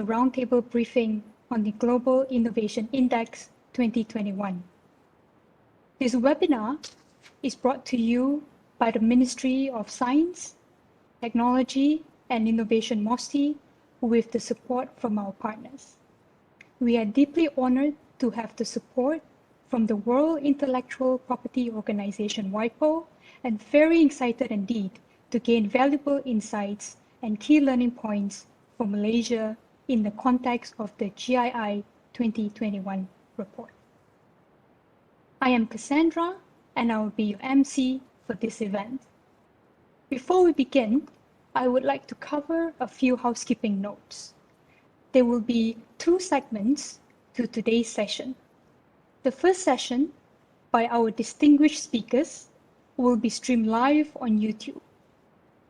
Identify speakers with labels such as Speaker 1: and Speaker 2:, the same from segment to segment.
Speaker 1: roundtable briefing on the Global Innovation Index 2021. This webinar is brought to you by the Ministry of Science, Technology and Innovation MOSTI with the support from our partners. We are deeply honored to have the support from the World Intellectual Property Organization WIPO and very excited indeed to gain valuable insights and key learning points for Malaysia in the context of the GII 2021 report. I am Cassandra and I will be your MC for this event. Before we begin, I would like to cover a few housekeeping notes. There will be 2 segments to today's session. The first session by our distinguished speakers will be streamed live on YouTube.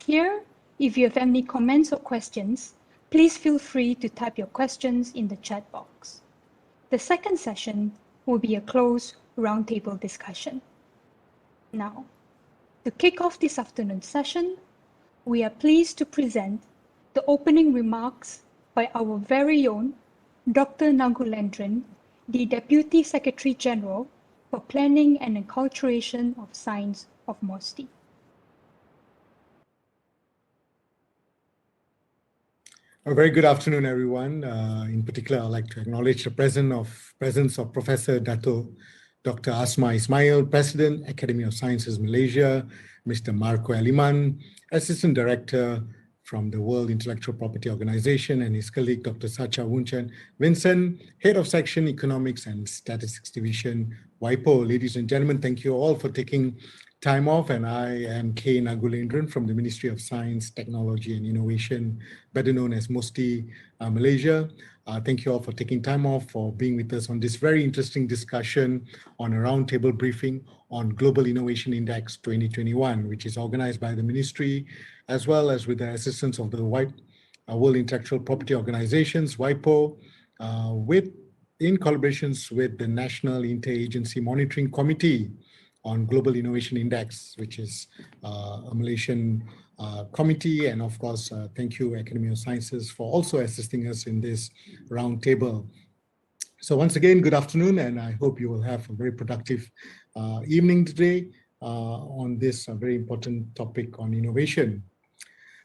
Speaker 1: Here, if you have any comments or questions, please feel free to type your questions in the chat box. The second session will be a closed roundtable discussion. Now, to kick off this afternoon's session, we are pleased to present the opening remarks by our very own Dr. Nagulendran, the Deputy Secretary General for Planning and Enculturation of Science of MOSTI.
Speaker 2: A very good afternoon, everyone. In particular, I'd like to acknowledge the presence of Professor Dato Dr. Asma Ismail, President, Academy of Sciences Malaysia, Mr. Marco Aliman, Assistant Director from the World Intellectual Property Organization, and his colleague, Dr. Sacha Wunchan Vincent, Head of Section Economics and Statistics Division, WIPO. Ladies and gentlemen, thank you all for taking time off, and I am K. Nagulendran from the Ministry of Science, Technology and Innovation, better known as MOSTI Malaysia. Thank you all for taking time off, for being with us on this very interesting discussion on a roundtable briefing on Global Innovation Index 2021, which is organized by the Ministry, as well as with the assistance of the World Intellectual Property Organizations, WIPO, in collaborations with the National Interagency Monitoring Committee on Global Innovation Index, which is a Malaysian committee. And of course, thank you, Academy of Sciences, for also assisting us in this roundtable. So once again, good afternoon, and I hope you will have a very productive evening today on this very important topic on innovation.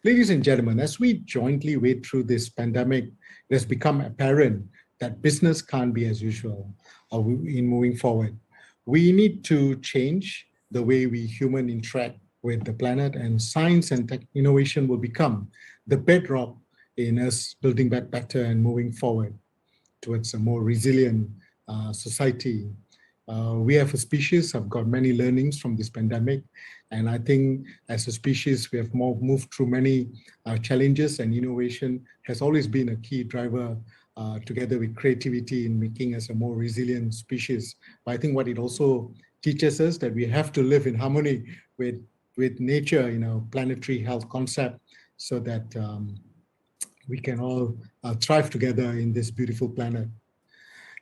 Speaker 2: Ladies and gentlemen, as we jointly wade through this pandemic, it has become apparent that business can't be as usual in moving forward. We need to change the way we human interact with the planet, and science and tech innovation will become the bedrock in us building back better and moving forward towards a more resilient society. We as a species have got many learnings from this pandemic, and I think as a species we have moved through many challenges, and innovation has always been a key driver together with creativity in making us a more resilient species. But I think what it also teaches us that we have to live in harmony with nature in a planetary health concept, so that we can all thrive together in this beautiful planet.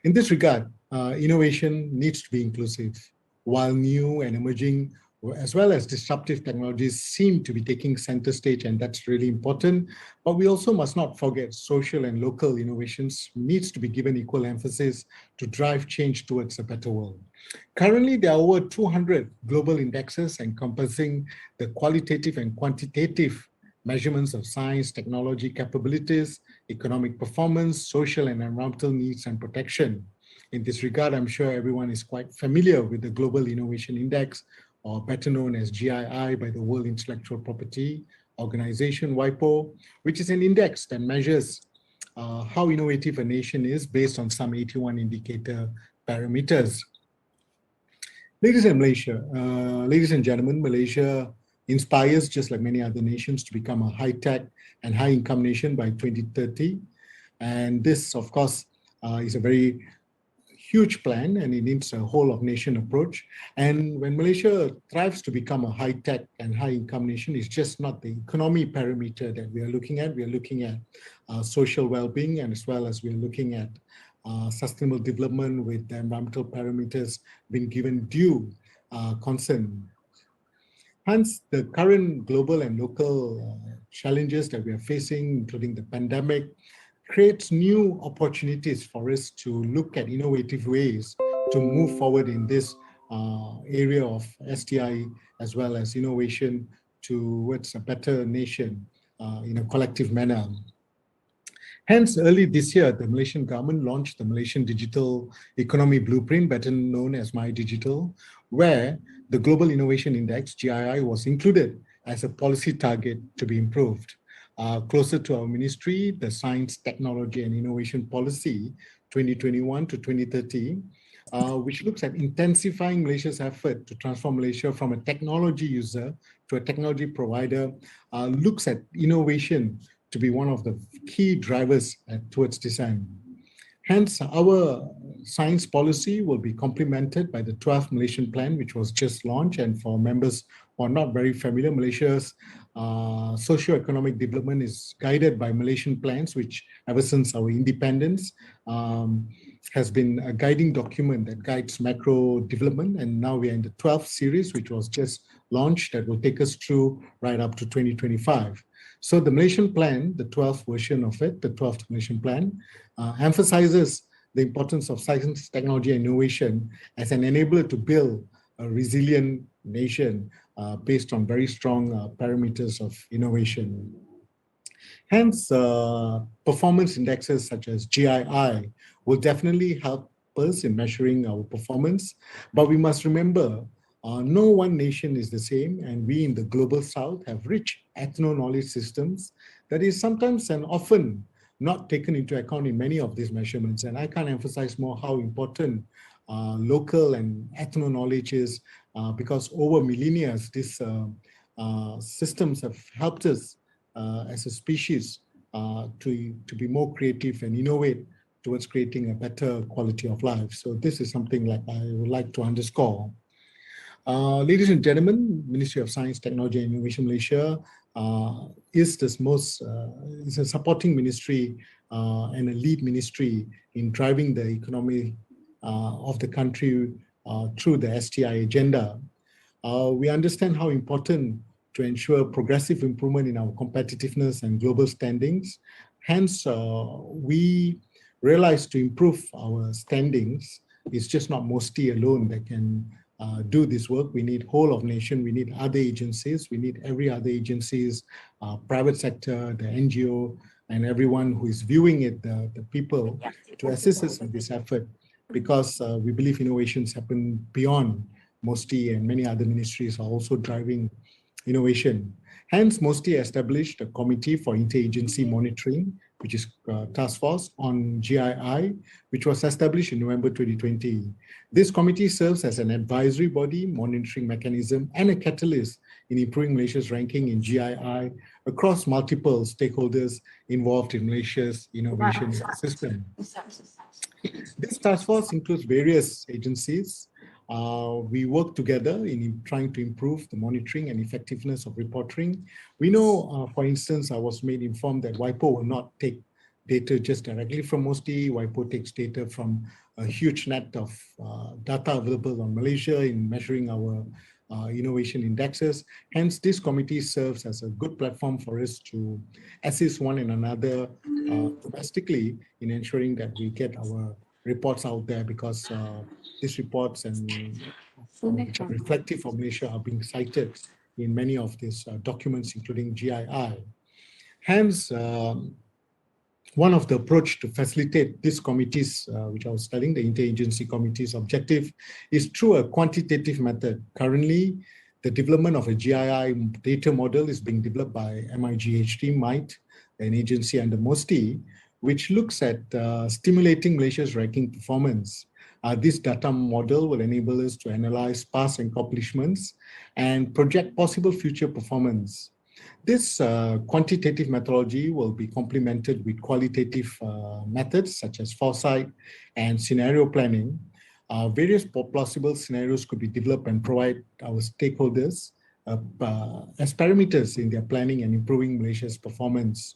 Speaker 2: In this regard, innovation needs to be inclusive. While new and emerging as well as disruptive technologies seem to be taking center stage, and that's really important, but we also must not forget social and local innovations needs to be given equal emphasis to drive change towards a better world. Currently, there are over 200 global indexes encompassing the qualitative and quantitative measurements of science, technology capabilities, economic performance, social and environmental needs and protection. In this regard, I'm sure everyone is quite familiar with the Global Innovation Index, or better known as GII by the World Intellectual Property Organization, WIPO, which is an index that measures how innovative a nation is based on some 81 indicator parameters. Ladies and gentlemen, Malaysia inspires, just like many other nations, to become a high-tech and high-income nation by 2030. And this, of course, is a very huge plan, and it needs a whole-of-nation approach. And when Malaysia thrives to become a high-tech and high-income nation, it's just not the economy parameter that we are looking at. We are looking at social well-being, and as well as we are looking at sustainable development with the environmental parameters being given due concern. Hence, the current global and local challenges that we are facing, including the pandemic, creates new opportunities for us to look at innovative ways to move forward in this area of STI, as well as innovation towards a better nation in a collective manner. Hence, early this year, the Malaysian government launched the Malaysian Digital Economy Blueprint, better known as My Digital, where the Global Innovation Index, GII, was included as a policy target to be improved. Closer to our ministry, the Science, Technology and Innovation Policy 2021 to 2030, which looks at intensifying Malaysia's effort to transform Malaysia from a technology user to a technology provider, looks at innovation to be one of the key drivers towards this end. Hence, our science policy will be complemented by the 12th Malaysian Plan, which was just launched. And for members who are not very familiar, Malaysia's socio-economic development is guided by Malaysian plans, which ever since our independence has been a guiding document that guides macro development. And now we are in the 12th series, which was just launched, that will take us through right up to 2025. So the Malaysian plan, the 12th version of it, the 12th Malaysian plan, emphasizes the importance of science, technology, and innovation as an enabler to build a resilient nation based on very strong parameters of innovation. Hence, performance indexes such as GII will definitely help us in measuring our performance, but we must remember no one nation is the same, and we in the global south have rich ethno-knowledge systems that is sometimes and often not taken into account in many of these measurements. And I can't emphasize more how important local and ethno-knowledge is, because over millennia, these systems have helped us as a species to be more creative and innovate towards creating a better quality of life. So this is something like I would like to underscore. Ladies and gentlemen, Ministry of Science, Technology and Innovation Malaysia is a supporting ministry and a lead ministry in driving the economy of the country through the STI agenda. We understand how important to ensure progressive improvement in our competitiveness and global standings. Hence, we realize to improve our standings, it's just not MOSTI alone that can do this work. We need whole of nation, we need other agencies, we need every other agencies, private sector, the NGO, and everyone who is viewing it, the people, to assist us in this effort, because we believe innovations happen beyond MOSTI, and many other ministries are also driving innovation. Hence, MOSTI established a committee for interagency monitoring, which is task force on GII, which was established in November 2020. This committee serves as an advisory body, monitoring mechanism, and a catalyst in improving Malaysia's ranking in GII across multiple stakeholders involved in Malaysia's innovation ecosystem. This task force includes various agencies. We work together in trying to improve the monitoring and effectiveness of reporting. We know, for instance, I was made informed that WIPO will not take data just directly from MOSTI. WIPO takes data from a huge net of data available on Malaysia in measuring our innovation indexes. Hence, this committee serves as a good platform for us to assist one and another domestically in ensuring that we get our reports out there, because these reports and which are reflective of Malaysia are being cited in many of these documents, including GII. Hence, one of the approach to facilitate these committees, which I was telling, the interagency committee's objective, is through a quantitative method. Currently, the development of a GII data model is being developed by MIGHT, an agency under MOSTI, which looks at stimulating Malaysia's ranking performance. This data model will enable us to analyze past accomplishments and project possible future performance. This quantitative methodology will be complemented with qualitative methods such as foresight and scenario planning. Various plausible scenarios could be developed and provide our stakeholders as parameters in their planning and improving Malaysia's performance.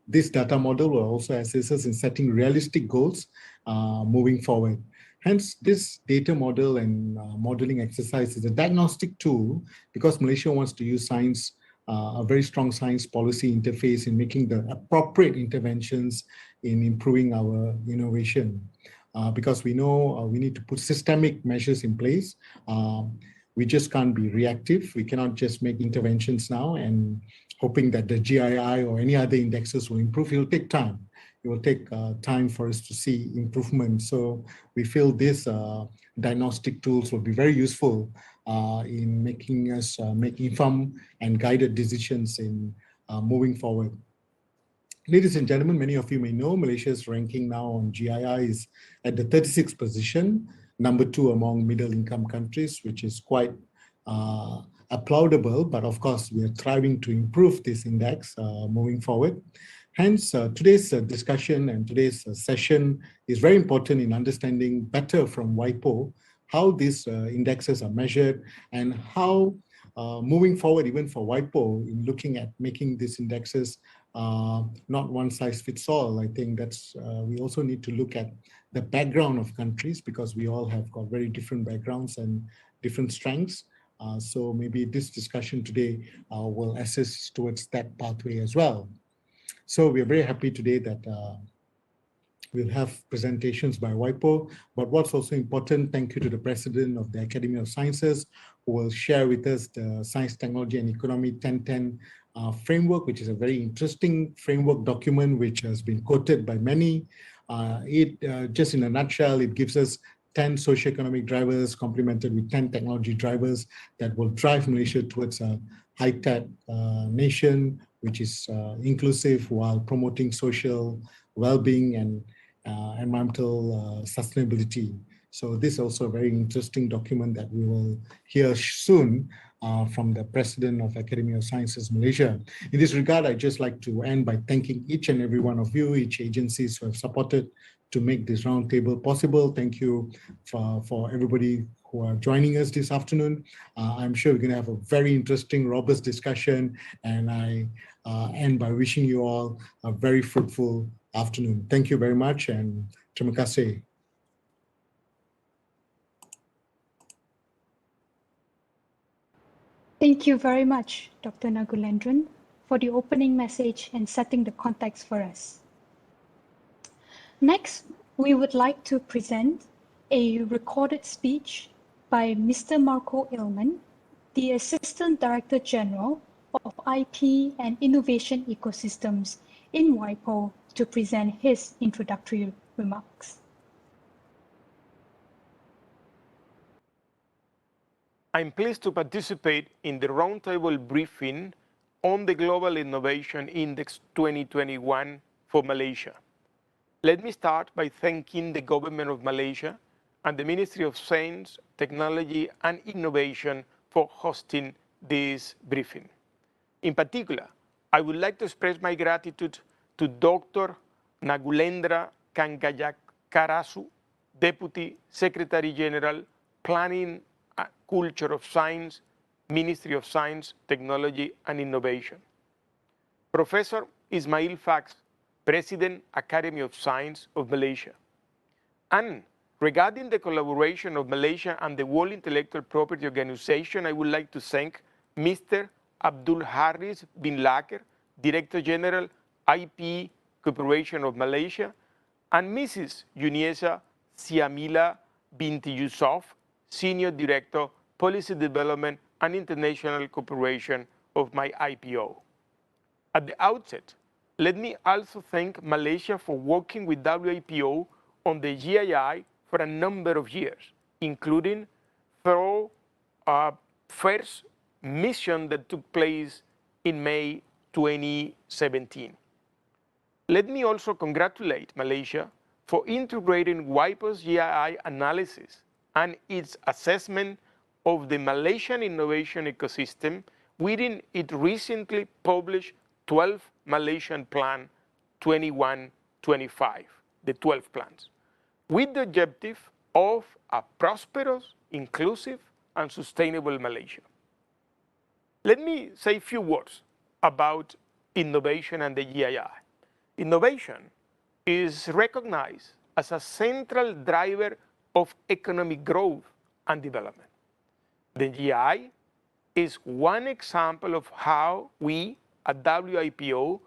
Speaker 2: This data model will also assist us in setting realistic goals moving forward. Hence, this data model and modeling exercise is a diagnostic tool, because Malaysia wants to use science a very strong science policy interface in making the appropriate interventions in improving our innovation. Because we know we need to put systemic measures in place. We just can't be reactive. We cannot just make interventions now and hoping that the GII or any other indexes will improve. It will take time. It will take time for us to see improvement. So we feel these diagnostic tools will be very useful in making us make informed and guided decisions in moving forward. Ladies and gentlemen, many of you may know Malaysia's ranking now on GII is at the 36th position, number 2 among middle-income countries, which is quite applaudable. But of course, we are thriving to improve this index moving forward. Hence, today's discussion and today's session is very important in understanding better from WIPO how these indexes are measured and how moving forward, even for WIPO, in looking at making these indexes not one size fits all. I think that's we also need to look at the background of countries because we all have got very different backgrounds and different strengths. So maybe this discussion today will assist towards that pathway as well. So we are very happy today that we'll have presentations by WIPO, but what's also important, thank you to the President of the Academy of Sciences, who will share with us the Science, Technology and Economy 1010 framework, which is a very interesting framework document, which has been quoted by many. Just in a nutshell, it gives us 10 socioeconomic drivers complemented with 10 technology drivers that will drive Malaysia towards a high-tech nation, which is inclusive while promoting social well-being and environmental sustainability. So this is also a very interesting document that we will hear soon from the President of Academy of Sciences Malaysia. In this regard, I'd just like to end by thanking each and every one of you, each agencies who have supported to make this roundtable possible. Thank you for everybody who are joining us this afternoon. I'm sure we're going to have a very interesting, robust discussion, and I end by wishing you all a very fruitful afternoon. Thank you very much, and terima kasih.
Speaker 1: Thank you very much, Dr. Nagulendran, for the opening message and setting the context for us. Next, we would like to present a recorded speech by Mr. Marco Illman, the Assistant Director General of IP and Innovation Ecosystems in WIPO, to present his introductory remarks.
Speaker 3: I'm pleased to participate in the roundtable briefing on the Global Innovation Index 2021 for Malaysia. Let me start by thanking the Government of Malaysia and the Ministry of Science, Technology and Innovation for hosting this briefing. In particular, I would like to express my gratitude to Dr. Nagulendra Kangayakarasu, Deputy Secretary General, Planning and Culture of Science, Ministry of Science, Technology and Innovation. Professor Ismail Fax, President, Academy of Science of Malaysia. And regarding the collaboration of Malaysia and the World Intellectual Property Organization, I would like to thank Mr. Abdul Haris bin Laker, Director General, IP Corporation of Malaysia, and Mrs. Yuniesa Siamila Binti Yusof, Senior Director, Policy Development and International Cooperation of my IPO. At the outset, let me also thank Malaysia for working with WIPO on the GII for a number of years, including through our first mission that took place in May 2017. Let me also congratulate Malaysia for integrating WIPO's GII analysis and its assessment of the Malaysian innovation ecosystem within its recently published 12 Malaysian Plan 21-25, the 12 plans, with the objective of a prosperous, inclusive, and sustainable Malaysia. Let me say a few words about innovation and the GII. Innovation is recognized as a central driver of economic growth and development. The GII is one example of how we at WIPO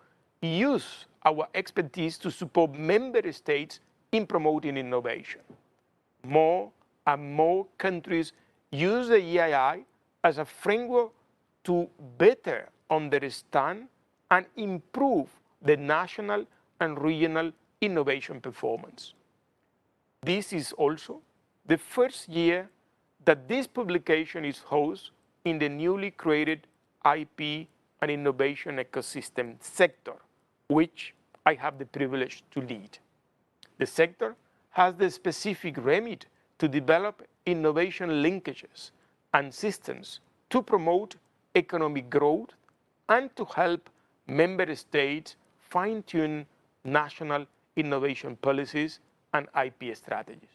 Speaker 3: use our expertise to support member states in promoting innovation. More and more countries use the EII as a framework to better understand and improve the national and regional innovation performance. This is also the first year that this publication is hosted in the newly created IP and innovation ecosystem sector, which I have the privilege to lead. The sector has the specific remit to develop innovation linkages and systems to promote economic growth and to help member states fine-tune national innovation policies and IP strategies.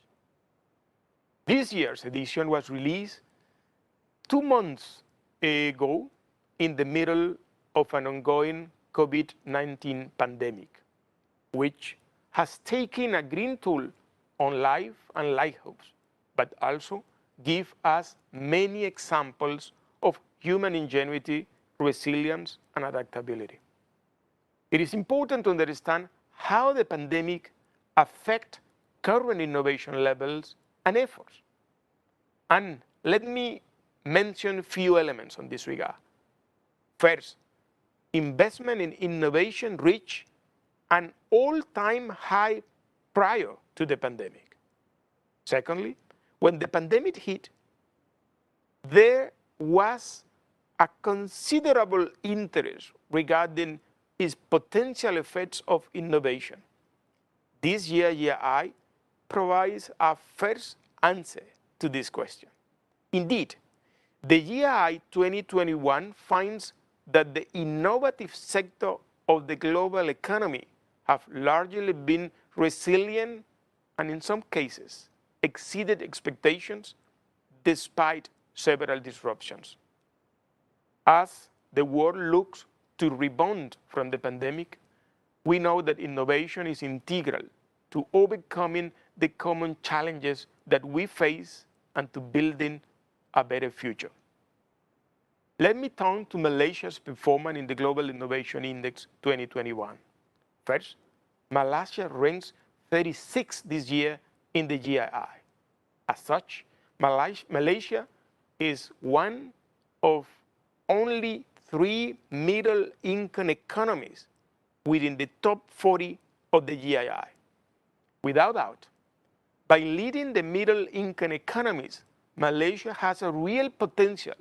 Speaker 3: This year's edition was released 2 months ago in the middle of an ongoing COVID-19 pandemic, which has taken a green toll on life and livelihoods, but also give us many examples of human ingenuity, resilience, and adaptability. It is important to understand how the pandemic affects current innovation levels and efforts. And let me mention a few elements on this regard. First, investment in innovation reached an all-time high prior to the pandemic. Secondly, when the pandemic hit, there was a considerable interest regarding its potential effects of innovation. This year, EII provides a first answer to this question. Indeed, the EII 2021 finds that the innovative sector of the global economy have largely been resilient and in some cases exceeded expectations despite several disruptions. As the world looks to rebound from the pandemic, we know that innovation is integral to overcoming the common challenges that we face and to building a better future. Let me turn to Malaysia's performance in the Global Innovation Index 2021. First, Malaysia ranks 36 this year in the GII. As such, Malaysia is one of only 3 middle-income economies within the top 40 of the GII. Without doubt, by leading the middle-income economies, Malaysia has a real potential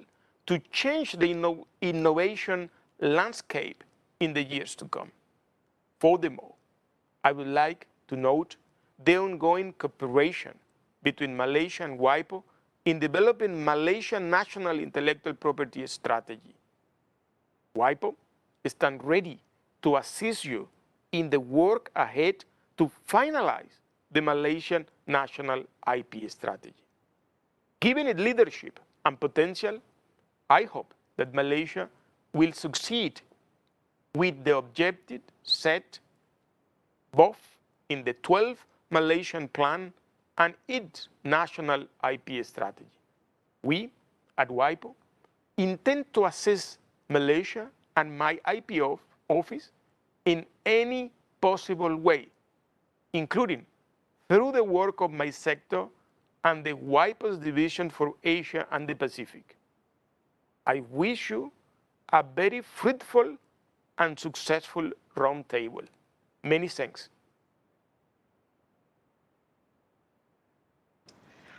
Speaker 3: to change the innovation landscape in the years to come. Furthermore, I would like to note the ongoing cooperation between Malaysia and WIPO in developing Malaysian national intellectual property strategy. WIPO stands ready to assist you in the work ahead to finalize the Malaysian national IP strategy. Given its leadership and potential, I hope that Malaysia will succeed with the objective set both in the 12th Malaysian Plan and its national IP strategy. We at WIPO intend to assist Malaysia and my IP office in any possible way, including through the work of my sector and the WIPO's Division for Asia and the Pacific. I wish you a very fruitful and successful roundtable. Many thanks.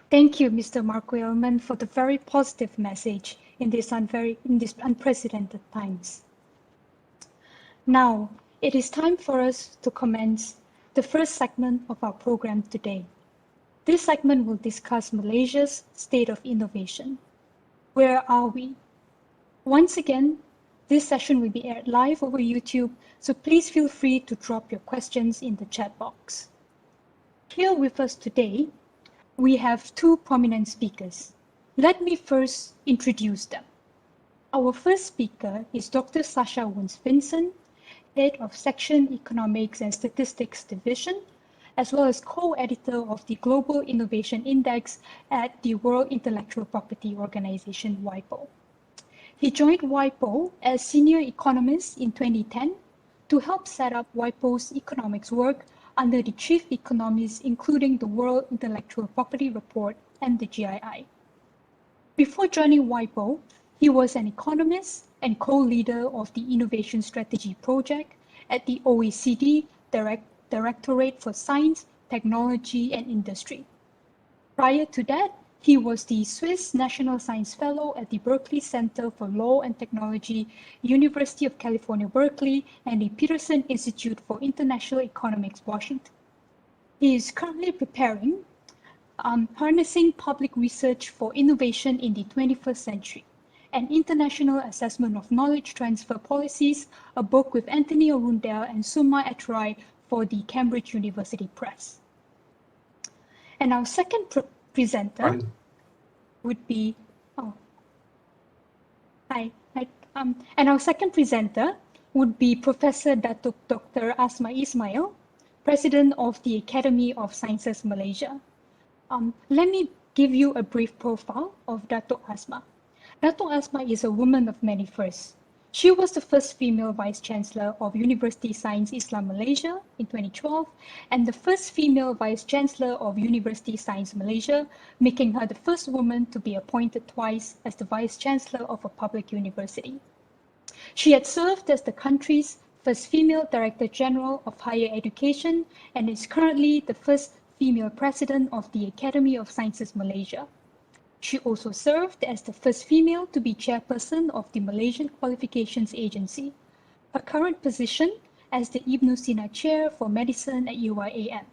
Speaker 1: Thank you, Mr. Marco Elman, for the very positive message in these unprecedented times. Now, it is time for us to commence the first segment of our program today. This segment will discuss Malaysia's state of innovation. Where are we? Once again, this session will be aired live over YouTube, so please feel free to drop your questions in the chat box. Here with us today, we have 2 prominent speakers. Let me first introduce them. Our first speaker is Dr. Sasha Wuns-Vincent, Head of Section Economics and Statistics Division, as well as co-editor of the Global Innovation Index at the World Intellectual Property Organization, WIPO. He joined WIPO as senior economist in 2010 to help set up WIPO's economics work under the chief economists, including the World Intellectual Property Report and the GII. Before joining WIPO, he was an economist and co-leader of the Innovation Strategy Project at the OECD Directorate for Science, Technology and Industry. Prior to that, he was the Swiss National Science Fellow at the Berkeley Center for Law and Technology, University of California, Berkeley, and the Peterson Institute for International Economics, Washington. He is currently preparing Harnessing Public Research for Innovation in the 21st Century, an international assessment of knowledge transfer policies, a book with Anthony Arundel and Suma Atrai for the Cambridge University Press. And our second presenter would be, and our second presenter would be Professor Datuk Dr. Asma Ismail, President of the Academy of Sciences Malaysia. Let me give you a brief profile of Datuk Asma. Datuk Asma is a woman of many firsts. She was the first female Vice Chancellor of University Science Islam Malaysia in 2012 and the first female Vice Chancellor of University Science Malaysia, making her the first woman to be appointed twice as the Vice Chancellor of a public university. She had served as the country's first female Director General of Higher Education and is currently the first female President of the Academy of Sciences Malaysia. She also served as the first female to be chairperson of the Malaysian Qualifications Agency. Her current position as the Ibn Sina Chair for Medicine at UIAM.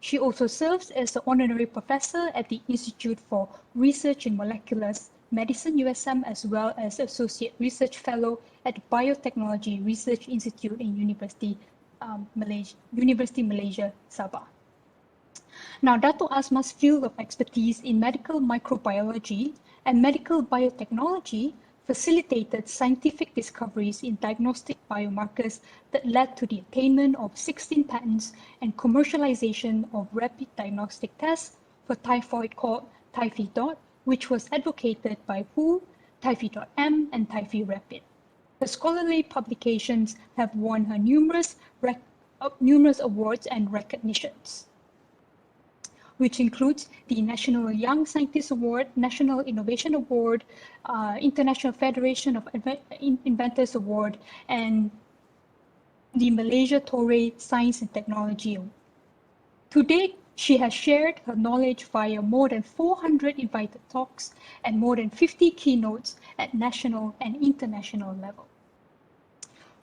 Speaker 1: She also serves as the honorary professor at the Institute for Research in Molecular Medicine, USM, as well as associate research fellow at the Biotechnology Research Institute in University Malaysia, Sabah. Now, Datuk Asma's field of expertise in medical microbiology and medical biotechnology facilitated scientific discoveries in diagnostic biomarkers that led to the attainment of 16 patents and commercialization of rapid diagnostic tests for typhoid called Typhi., which was advocated by WHO, Typhi.M, and Typhi Rapid. Her scholarly publications have won her numerous awards and recognitions, which includes the National Young Scientist Award, National Innovation Award, International Federation of Inventors Award, and the Malaysia Torre Science and Technology Award. To date, she has shared her knowledge via more than 400 invited talks and more than 50 keynotes at national and international level.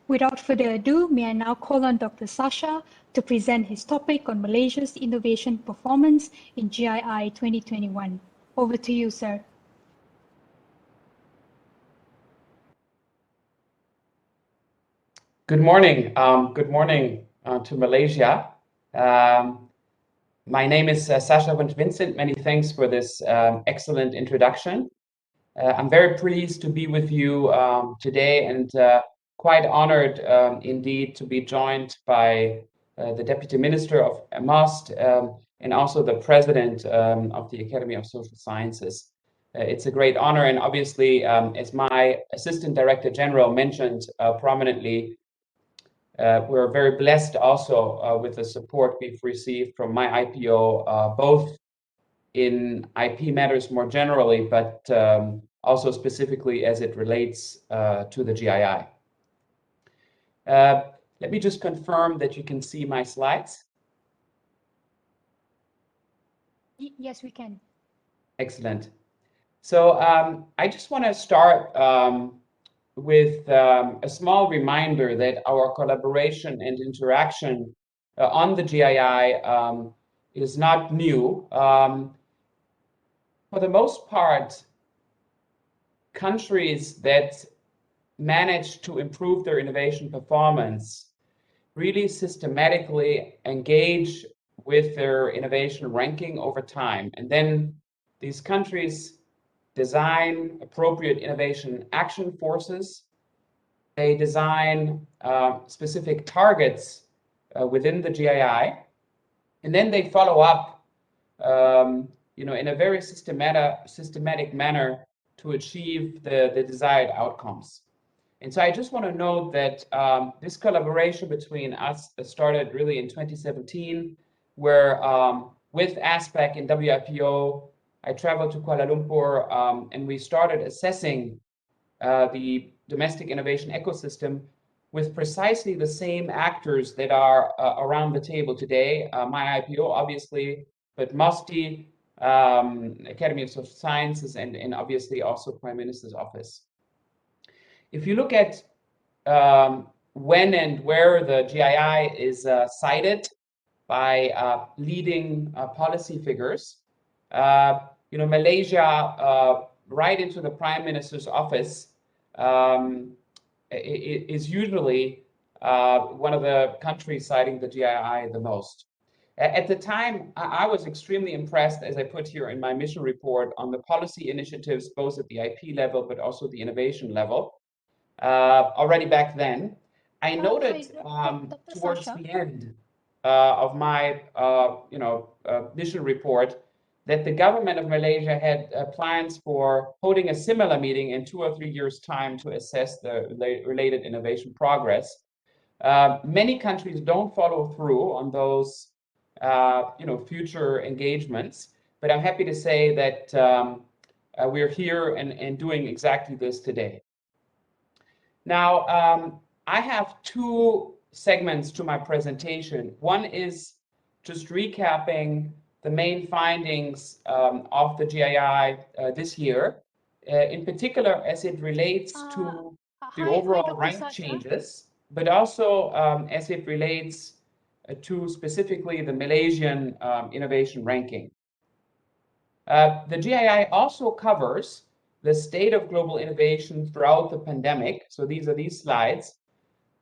Speaker 1: Without further ado, may I now call on Dr. Sasha to present his topic on Malaysia's innovation performance in GII 2021. Over to you, sir.
Speaker 4: Good morning. Good morning to Malaysia. My name is Sasha Vincent. Many thanks for this excellent introduction. I'm very pleased to be with you today and quite honored indeed to be joined by the Deputy Minister of MOST and also the President of the Academy of Social Sciences. It's a great honor, and obviously, as my Assistant Director General mentioned prominently, we're very blessed also with the support we've received from my IPO, both in IP matters more generally, but also specifically as it relates to the GII. Let me just confirm that you can see my slides.
Speaker 1: Yes, we can.
Speaker 4: Excellent. So I just want to start with a small reminder that our collaboration and interaction on the GII is not new. For the most part, countries that manage to improve their innovation performance really systematically engage with their innovation ranking over time. And then these countries design appropriate innovation action forces. They design specific targets within the GII, and then they follow up in a very systematic manner to achieve the desired outcomes. And so I just want to note that this collaboration between us started really in 2017, where with ASPEC and WIPO, I traveled to Kuala Lumpur and we started assessing the domestic innovation ecosystem with precisely the same actors that are around the table today. My IPO, obviously, but MOSTI, Academy of Social Sciences, and obviously also Prime Minister's Office. If you look at when and where the GII is cited by leading policy figures, Malaysia, right into the Prime Minister's Office, is usually one of the countries citing the GII the most. At the time, I was extremely impressed, as I put here in my mission report, on the policy initiatives, both at the IP level, but also the innovation level. Already back then, I noted towards
Speaker 1: Sasha?
Speaker 4: the end of my mission report that the government of Malaysia had plans for holding a similar meeting in 2 or 3 years' time to assess the related innovation progress. Many countries don't follow through on those future engagements, but I'm happy to say that we're here and doing exactly this today. Now, I have 2 segments to my presentation. One is just recapping the main findings of the GII this year, in particular as it relates to the overall rank changes, but also as it relates to specifically the Malaysian innovation ranking. The GII also covers the state of global innovation throughout the pandemic. So these are these slides.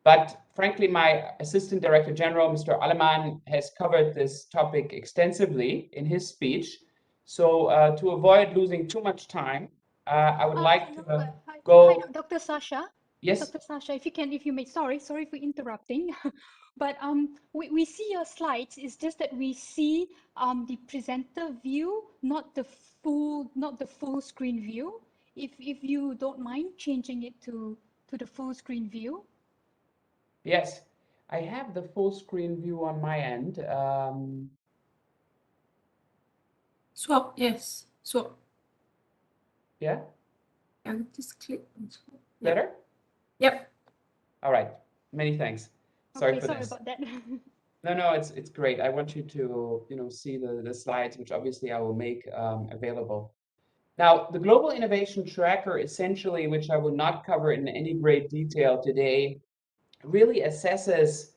Speaker 4: But frankly, my Assistant Director General, Mr. Aleman, has covered this topic extensively in his speech. So to avoid losing too much time, I would like to go.
Speaker 1: Hi, Dr. Sasha.
Speaker 4: Yes.
Speaker 1: Dr. Sasha, if you may, sorry for interrupting, but we see your slides. It's just that we see the presenter view, not the full screen view. If you don't mind changing it to the full screen view.
Speaker 4: Yes, I have the full screen view on my end.
Speaker 5: Swap, yes, swap.
Speaker 4: Yeah.
Speaker 5: And just click on swap.
Speaker 4: Better?
Speaker 5: Yep.
Speaker 4: All right. Many thanks. Sorry for
Speaker 1: sorry
Speaker 4: this.
Speaker 1: about that.
Speaker 4: No, it's great. I want you to see the slides, which obviously I will make available. Now, the Global Innovation Tracker, essentially, which I will not cover in any great detail today, really assesses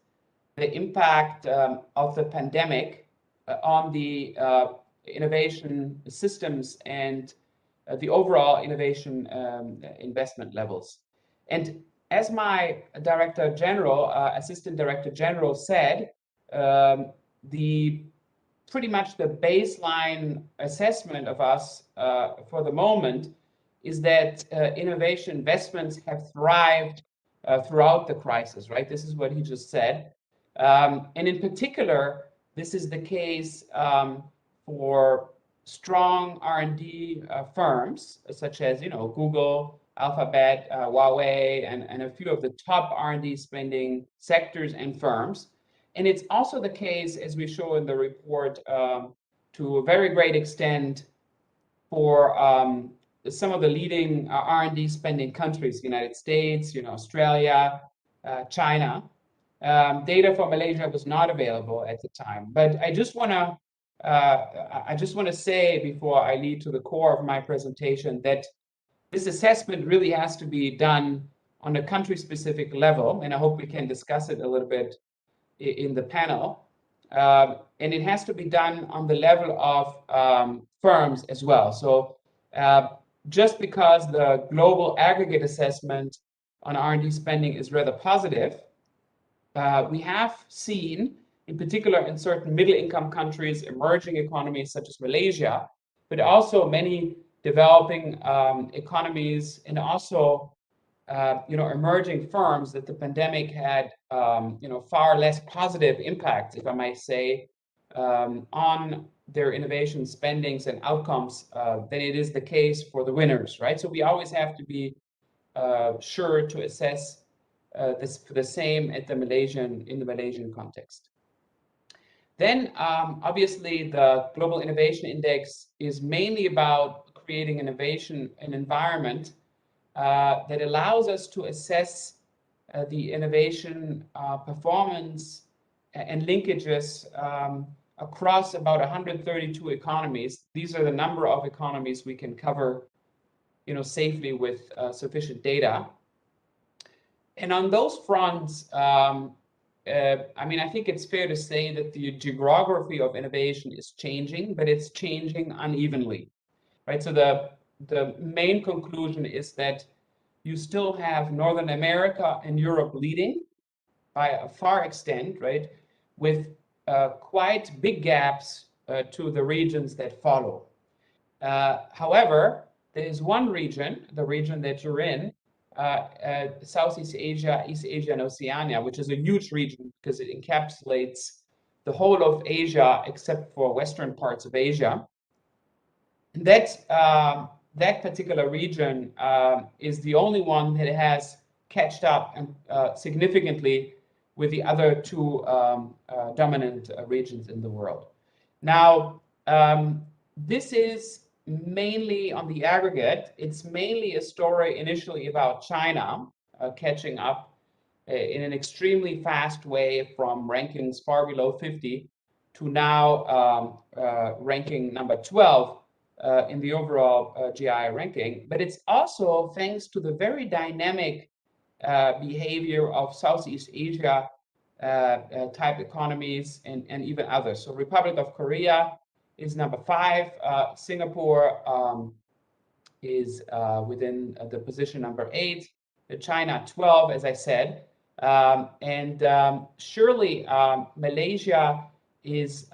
Speaker 4: the impact of the pandemic on the innovation systems and the overall innovation investment levels. And as my Director General, Assistant Director General said, pretty much the baseline assessment of us for the moment is that innovation investments have thrived throughout the crisis, right? This is what he just said. And in particular, this is the case for strong R&D firms, such as Google, Alphabet, Huawei, and a few of the top R&D spending sectors and firms. And it's also the case, as we show in the report, to a very great extent for some of the leading R&D spending countries, United States, Australia, China. Data for Malaysia was not available at the time, but I just want to say before I lead to the core of my presentation that this assessment really has to be done on a country-specific level, and I hope we can discuss it a little bit in the panel. And it has to be done on the level of firms as well. So just because the global aggregate assessment on R&D spending is rather positive, we have seen, in particular in certain middle-income countries, emerging economies such as Malaysia, but also many developing economies and also emerging firms, that the pandemic had far less positive impact, if I might say, on their innovation spendings and outcomes than it is the case for the winners, right? So we always have to be sure to assess the same at in the Malaysian context. Then obviously the Global Innovation Index is mainly about creating an environment that allows us to assess the innovation performance and linkages across about 132 economies. These are the number of economies we can cover, safely with sufficient data. And on those fronts, I think it's fair to say that the geography of innovation is changing, but it's changing unevenly, right? So the main conclusion is that you still have Northern America and Europe leading by a far extent, right? With quite big gaps to the regions that follow. However, there is one region, the region that you're in, Southeast Asia, East Asia, and Oceania, which is a huge region because it encapsulates the whole of Asia except for western parts of Asia. And that particular region is the only one that has catched up and significantly with the other two dominant regions in the world. Now, this is mainly on the aggregate. It's mainly a story initially about China catching up in an extremely fast way from rankings far below 50 to now ranking number 12 in the overall GI ranking. But it's also thanks to the very dynamic behavior of Southeast Asia type economies and even others. So Republic of Korea is number 5. Singapore is within the position number 8. China 12, as I said. Surely Malaysia is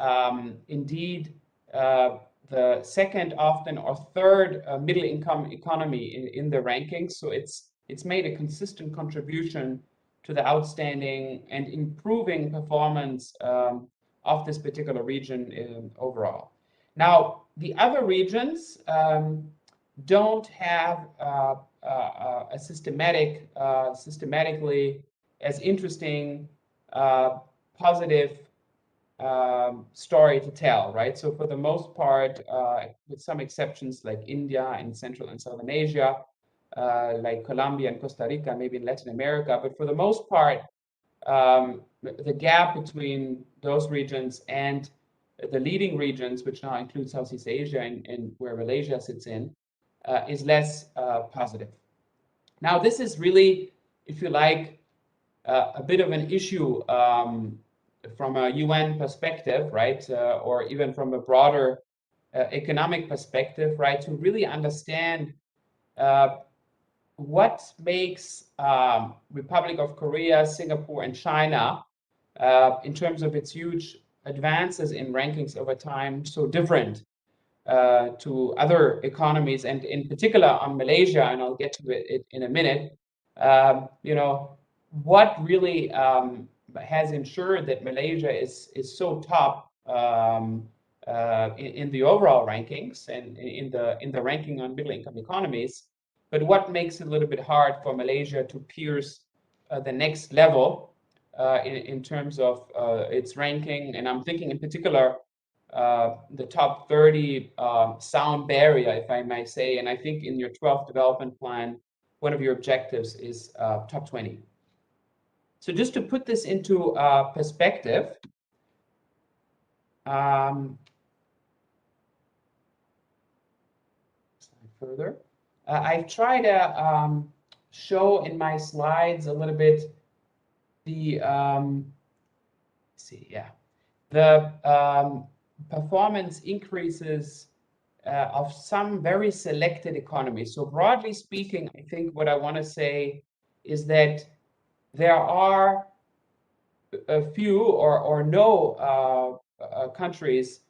Speaker 4: indeed the second often or third middle income economy in the rankings. So it's made a consistent contribution to the outstanding and improving performance of this particular region overall. Now, the other regions don't have a systematically as interesting, positive story to tell, right? So for the most part, with some exceptions like India and Central and Southern Asia, like Colombia and Costa Rica, maybe in Latin America, but for the most part, the gap between those regions and the leading regions, which now include Southeast Asia and where Malaysia sits in, is less positive. Now, this is really, if you like, a bit of an issue from a UN perspective, right? Or even from a broader economic perspective, right? To really understand what makes Republic of Korea, Singapore, and China, in terms of its huge advances in rankings over time, so different to other economies, and in particular on Malaysia, and I'll get to it in a minute. What really has ensured that Malaysia is so top in the overall rankings and in the ranking on middle income economies, but what makes it a little bit hard for Malaysia to pierce the next level in terms of its ranking, and I'm thinking in particular the top 30 sound barrier, if I may say, and I think in your 12th development plan, one of your objectives is top 20. So just to put this into perspective, further, I've tried to show in my slides a little bit the performance increases of some very selected economies. So broadly speaking, I think what I want to say is that there are a few or no countries,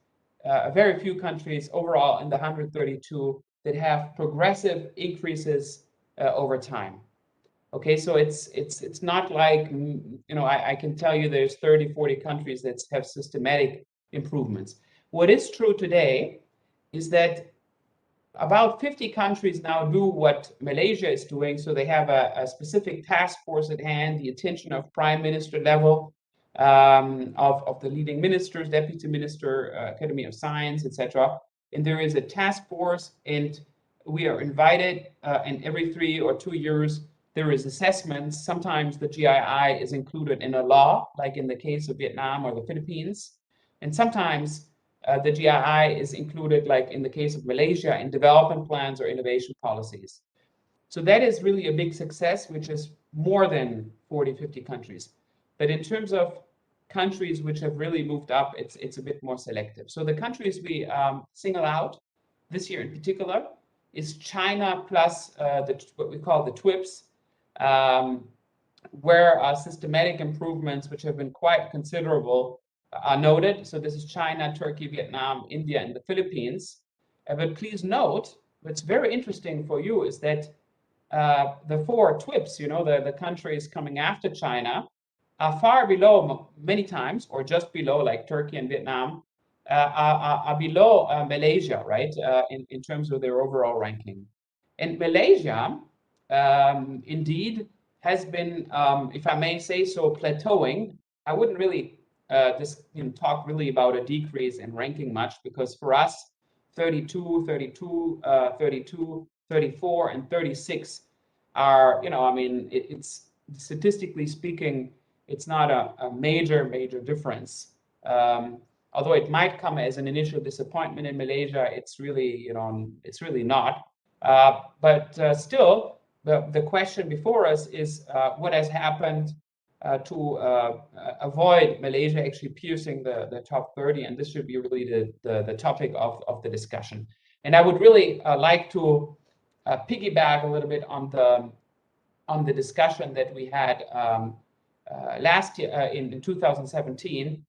Speaker 4: very few countries overall in the 132 that have progressive increases over time. Okay, so it's not like, I can tell you there's 30, 40 countries that have systematic improvements. What is true today is that about 50 countries now do what Malaysia is doing. So they have a specific task force at hand, the attention of prime minister level, of the leading ministers, deputy minister, Academy of Science, etc. And there is a task force, and we are invited, and every 3 or 2 years, there is assessments. Sometimes the GII is included in a law, like in the case of Vietnam or the Philippines. And sometimes the GII is included, like in the case of Malaysia, in development plans or innovation policies. So that is really a big success, which is more than 40, 50 countries. But in terms of countries which have really moved up, it's a bit more selective. So the countries we single out this year in particular is China plus what we call the TWIPs, where systematic improvements, which have been quite considerable, are noted. So this is China, Turkey, Vietnam, India, and the Philippines. But please note, what's very interesting for you is that the 4 TWIPs, the countries coming after China, are far below many times, or just below, like Turkey and Vietnam, are below Malaysia, right, in terms of their overall ranking. And Malaysia, indeed, has been, if I may say so, plateauing. I wouldn't really just talk really about a decrease in ranking much, because for us, 32, 32, 32, 34, and 36 are, it's statistically speaking, it's not a major difference. Although it might come as an initial disappointment in Malaysia, it's really, it's really not. But still, the question before us is what has happened to avoid Malaysia actually piercing the top 30, and this should be really the topic of the discussion. And I would really like to piggyback a little bit on the discussion that we had last year in 2017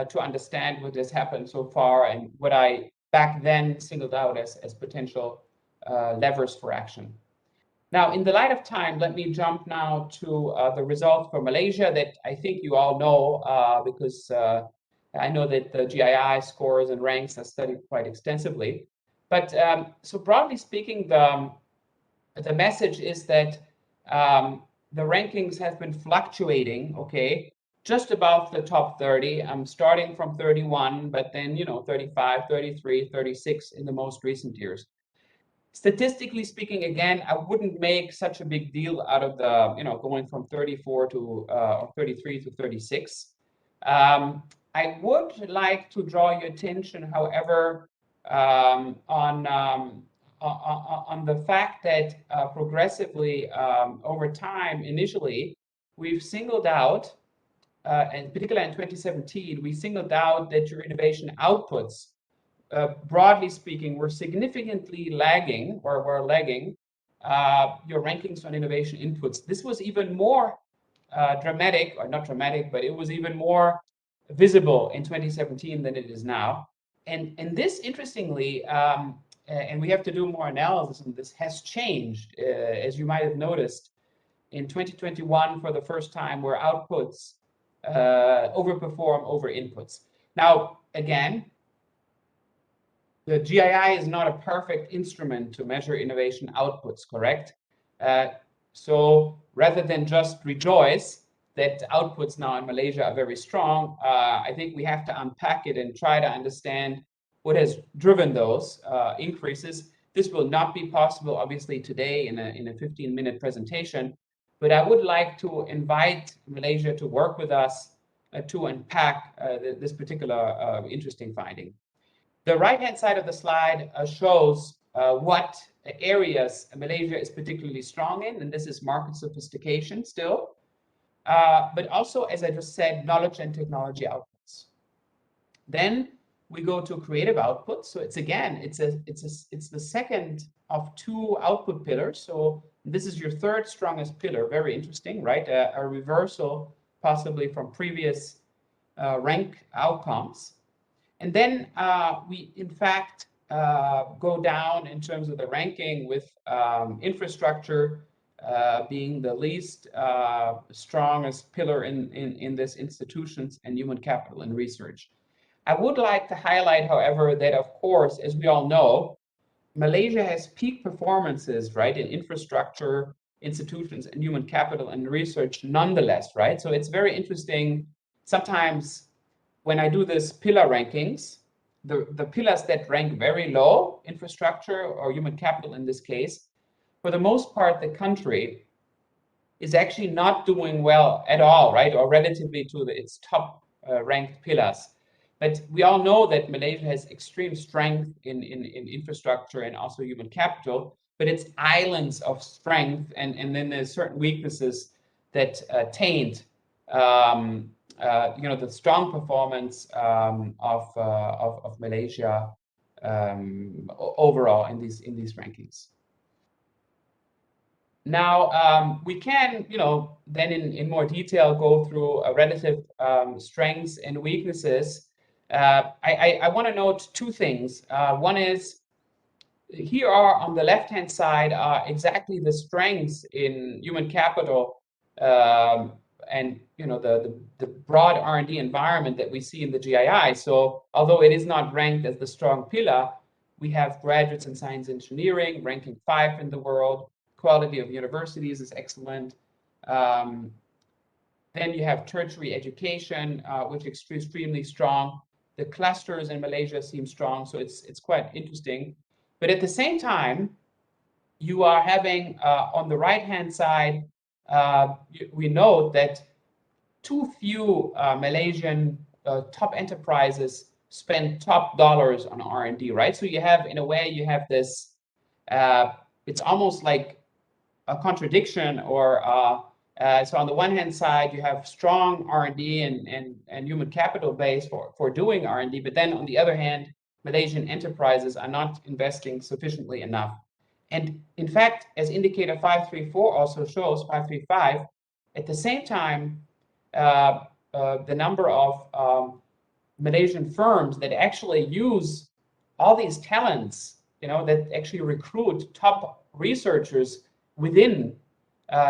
Speaker 4: to understand what has happened so far and what I back then singled out as potential levers for action. Now, in the light of time, let me jump now to the results for Malaysia that I think you all know, because I know that the GII scores and ranks are studied quite extensively. But so broadly speaking, the message is that the rankings have been fluctuating, okay, just above the top 30. I'm starting from 31, but then, 35, 33, 36 in the most recent years. Statistically speaking, again, I wouldn't make such a big deal out of the, going from 34 to or 33 to 36. I would like to draw your attention, however, on the fact that progressively over time, initially, we've singled out, and particularly in 2017, we singled out that your innovation outputs, broadly speaking, were significantly lagging or were lagging your rankings on innovation inputs. This was even more dramatic, or not dramatic, but it was even more visible in 2017 than it is now. And this, interestingly, and we have to do more analysis on this, has changed, as you might have noticed, in 2021 for the first time, where outputs overperform over inputs. Now, again, the GII is not a perfect instrument to measure innovation outputs, correct? So rather than just rejoice that outputs now in Malaysia are very strong, I think we have to unpack it and try to understand what has driven those increases. This will not be possible, obviously, today in a 15-minute presentation, but I would like to invite Malaysia to work with us to unpack this particular interesting finding. The right-hand side of the slide shows what areas Malaysia is particularly strong in, and this is market sophistication still, but also, as I just said, knowledge and technology outputs. Then we go to creative outputs. So it's the second of 2 output pillars. So this is your third strongest pillar. Very interesting, right? A reversal possibly from previous rank outcomes. And then we, in fact, go down in terms of the ranking with infrastructure being the least strongest pillar in this institutions, and human capital and research. I would like to highlight, however, that of course, as we all know, Malaysia has peak performances, right, in infrastructure, institutions, and human capital and research nonetheless, right? So it's very interesting. Sometimes when I do this pillar rankings, the pillars that rank very low, infrastructure or human capital in this case, for the most part, the country is actually not doing well at all, right? Or relatively to its top ranked pillars. But we all know that Malaysia has extreme strength in infrastructure and also human capital, but it's islands of strength, and then there's certain weaknesses that taint the strong performance of Malaysia overall in these rankings. Now, we can, then in more detail go through relative strengths and weaknesses. I want to note two things. One is, here are on the left-hand side are exactly the strengths in human capital and the broad R&D environment that we see in the GII. So although it is not ranked as the strong pillar, we have graduates in science engineering ranking 5 in the world. Quality of universities is excellent. Then you have tertiary education, which is extremely strong. The clusters in Malaysia seem strong, so it's quite interesting. But at the same time, you are having on the right-hand side, we note that too few Malaysian top enterprises spend top dollars on R&D, right? So you have, in a way, you have this, it's almost like a contradiction, or so on the one hand side, you have strong R&D and human capital base for doing R&D, but then on the other hand, Malaysian enterprises are not investing sufficiently enough. And in fact, as indicator 534 also shows, 535, at the same time, the number of Malaysian firms that actually use all these talents, that actually recruit top researchers within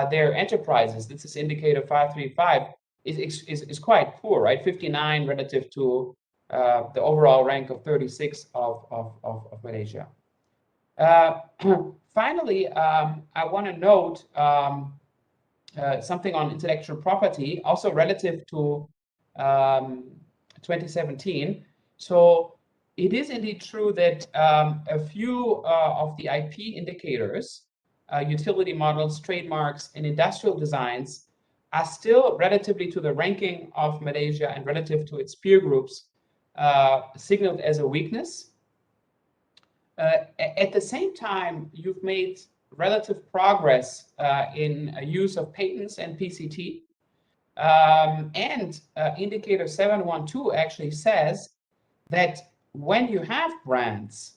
Speaker 4: their enterprises, this is indicator 535, is quite poor, right? 59 relative to the overall rank of 36 of Malaysia. Finally, I want to note something on intellectual property, also relative to 2017. So it is indeed true that a few of the IP indicators, utility models, trademarks, and industrial designs are still relatively to the ranking of Malaysia and relative to its peer groups signaled as a weakness. At the same time, you've made relative progress in use of patents and PCT. And indicator 712 actually says that when you have brands,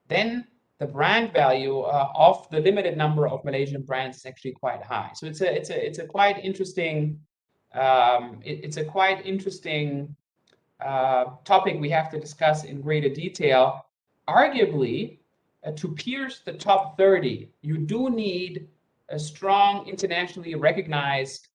Speaker 4: then the brand value of the limited number of Malaysian brands is actually quite high. So it's a quite interesting topic we have to discuss in greater detail. Arguably, to pierce the top 30, you do need a strong internationally recognized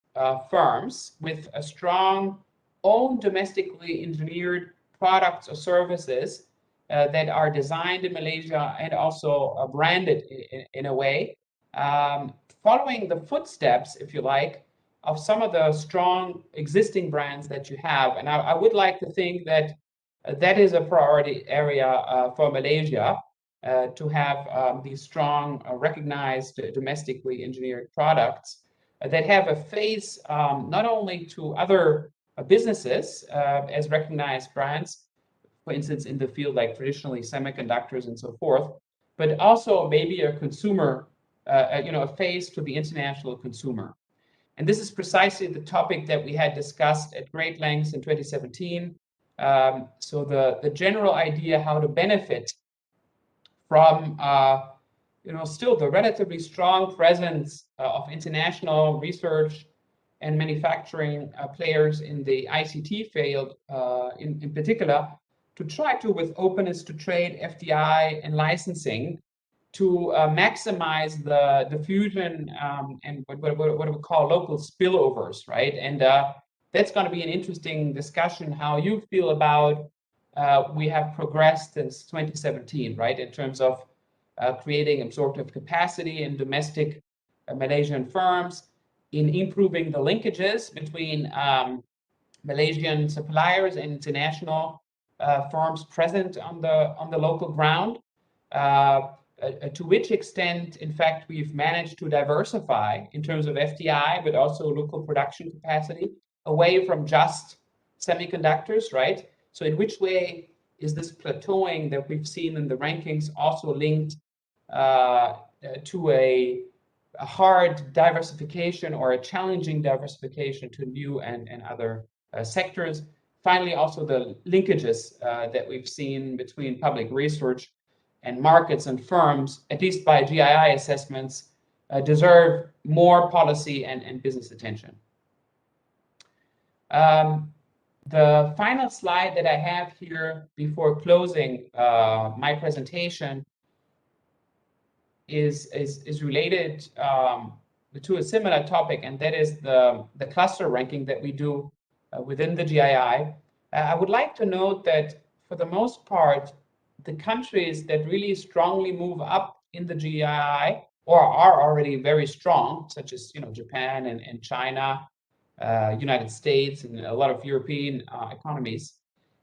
Speaker 4: firms with a strong own domestically engineered products or services that are designed in Malaysia and also branded in a way, following the footsteps, if you like, of some of the strong existing brands that you have. And I would like to think that that is a priority area for Malaysia, to have these strong, recognized domestically engineered products that have a face not only to other businesses as recognized brands, for instance, in the field like traditionally semiconductors and so forth, but also maybe a consumer, a face to the international consumer. And this is precisely the topic that we had discussed at great lengths in 2017. So the general idea how to benefit from still the relatively strong presence of international research and manufacturing players in the ICT field in particular, to try to, with openness to trade, FDI, and licensing, to maximize the diffusion and what we call local spillovers, right? And that's going to be an interesting discussion, how you feel about we have progressed since 2017, right, in terms of creating absorptive capacity in domestic Malaysian firms, in improving the linkages between Malaysian suppliers and international firms present on the local ground. To which extent, in fact, we've managed to diversify in terms of FDI, but also local production capacity away from just semiconductors, right? So in which way is this plateauing that we've seen in the rankings also linked to a hard diversification or a challenging diversification to new and other sectors? Finally, also the linkages that we've seen between public research and markets and firms, at least by GII assessments, deserve more policy and business attention. The final slide that I have here before closing my presentation is related to a similar topic, and that is the cluster ranking that we do within the GII. I would like to note that for the most part, the countries that really strongly move up in the GII or are already very strong, such as Japan and China, United States, and a lot of European economies,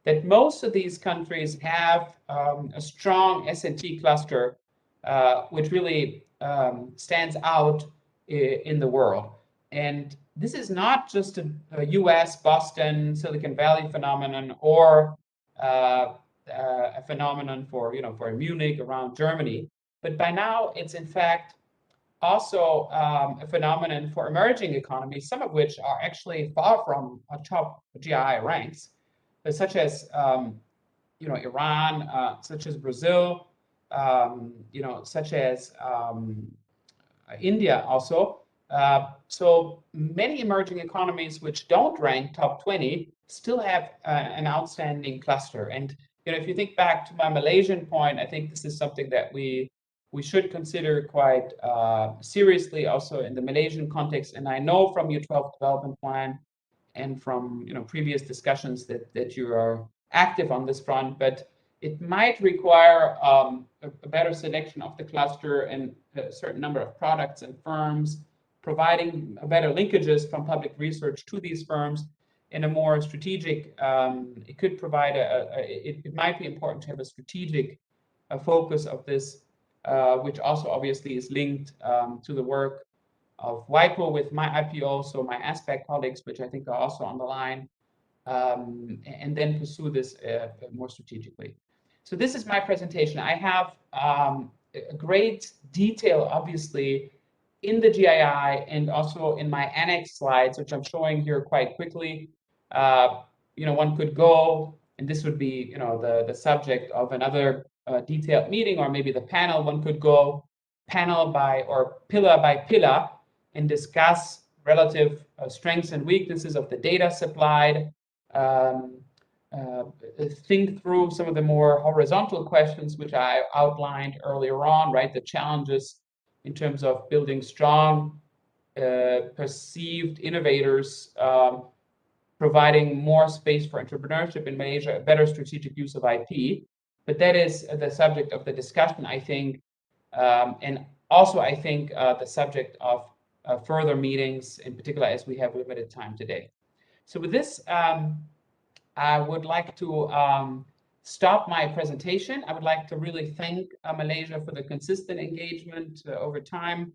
Speaker 4: that most of these countries have a strong S&T cluster, which really stands out in the world. And this is not just a US, Boston, Silicon Valley phenomenon, or a phenomenon for Munich, around Germany, but by now it's in fact also a phenomenon for emerging economies, some of which are actually far from top GII ranks, such as Iran, such as Brazil, such as India also. So many emerging economies which don't rank top 20 still have an outstanding cluster. And if you think back to my Malaysian point, I think this is something that we should consider quite seriously also in the Malaysian context. And I know from your 12th development plan and from previous discussions that you are active on this front, but it might require a better selection of the cluster and a certain number of products and firms, providing better linkages from public research to these firms in a more strategic, it could provide it might be important to have a strategic focus of this, which also obviously is linked to the work of WIPO with my IPO, so my Aspect colleagues, which I think are also on the line, and then pursue this more strategically. So this is my presentation. I have a great detail, obviously, in the GII and also in my annex slides, which I'm showing here quite quickly. One could go, and this would be the subject of another detailed meeting, or maybe the panel. One could go panel by or pillar by pillar and discuss relative strengths and weaknesses of the data supplied, think through some of the more horizontal questions which I outlined earlier on, right? The challenges in terms of building strong perceived innovators, providing more space for entrepreneurship in Malaysia, a better strategic use of IP. But that is the subject of the discussion, I think, and also I think the subject of further meetings, in particular as we have limited time today. So with this, I would like to stop my presentation. I would like to really thank Malaysia for the consistent engagement over time,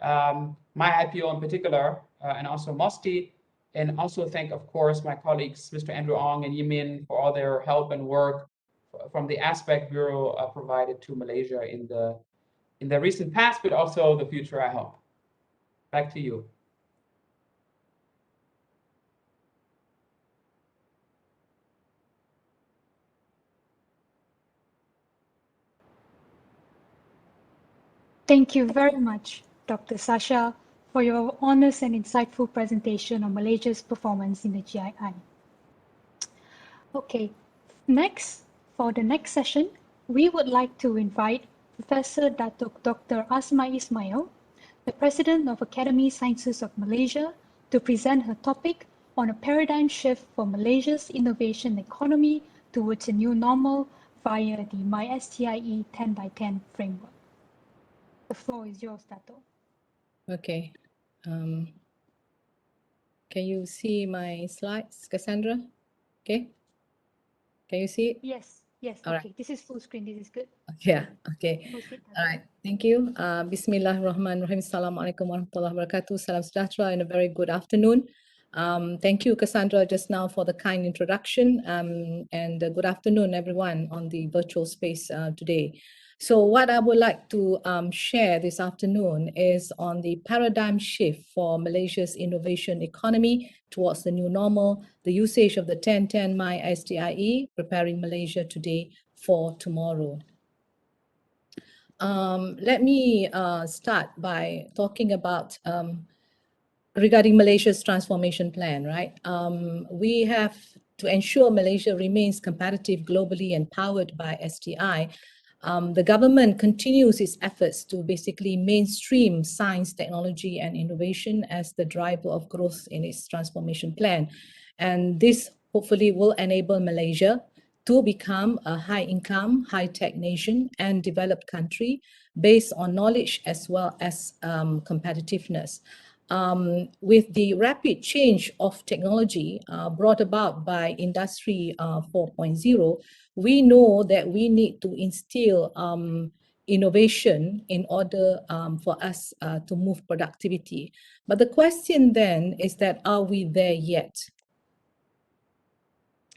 Speaker 4: my IPO in particular, and also MOSTI, and also thank, of course, my colleagues, Mr. Andrew Ong and Yimin, for all their help and work from the Aspect Bureau provided to Malaysia in the recent past, but also the future, I hope. Back to you.
Speaker 1: Thank you very much, Dr. Sasha, for your honest and insightful presentation on Malaysia's performance in the GII. Okay, next, for the next session, we would like to invite Professor Dr. Asma Ismail, the President of Academy Sciences of Malaysia, to present her topic, on a paradigm shift for Malaysia's innovation economy towards a new normal via the MySTIE 10 by 10 framework. The floor is yours, Dato.
Speaker 6: Okay. Can you see my slides, Cassandra? Okay. Can you see it?
Speaker 1: Yes, yes,
Speaker 6: All
Speaker 1: okay. This is full screen, this is good.
Speaker 6: Yeah, okay.
Speaker 1: Proceed, Dato.
Speaker 6: All right, thank you. Bismillahirrahmanirrahim. Assalamualaikum warahmatullahi wabarakatuh. Salam sejahtera and a very good afternoon. Thank you, Cassandra, just now for the kind introduction, and good afternoon, everyone on the virtual space today. So what I would like to share this afternoon is on the paradigm shift for Malaysia's innovation economy towards the new normal, the usage of the 10-10 MySTIE, preparing Malaysia today for tomorrow. Let me start by talking about regarding Malaysia's transformation plan, right? We have to ensure Malaysia remains competitive globally and powered by STI. The government continues its efforts to basically mainstream science, technology, and innovation as the driver of growth in its transformation plan. And this hopefully will enable Malaysia to become a high-income, high-tech nation and developed country based on knowledge as well as competitiveness. With the rapid change of technology brought about by Industry 4.0, we know that we need to instill innovation in order for us to move productivity. But the question then is that, are we there yet?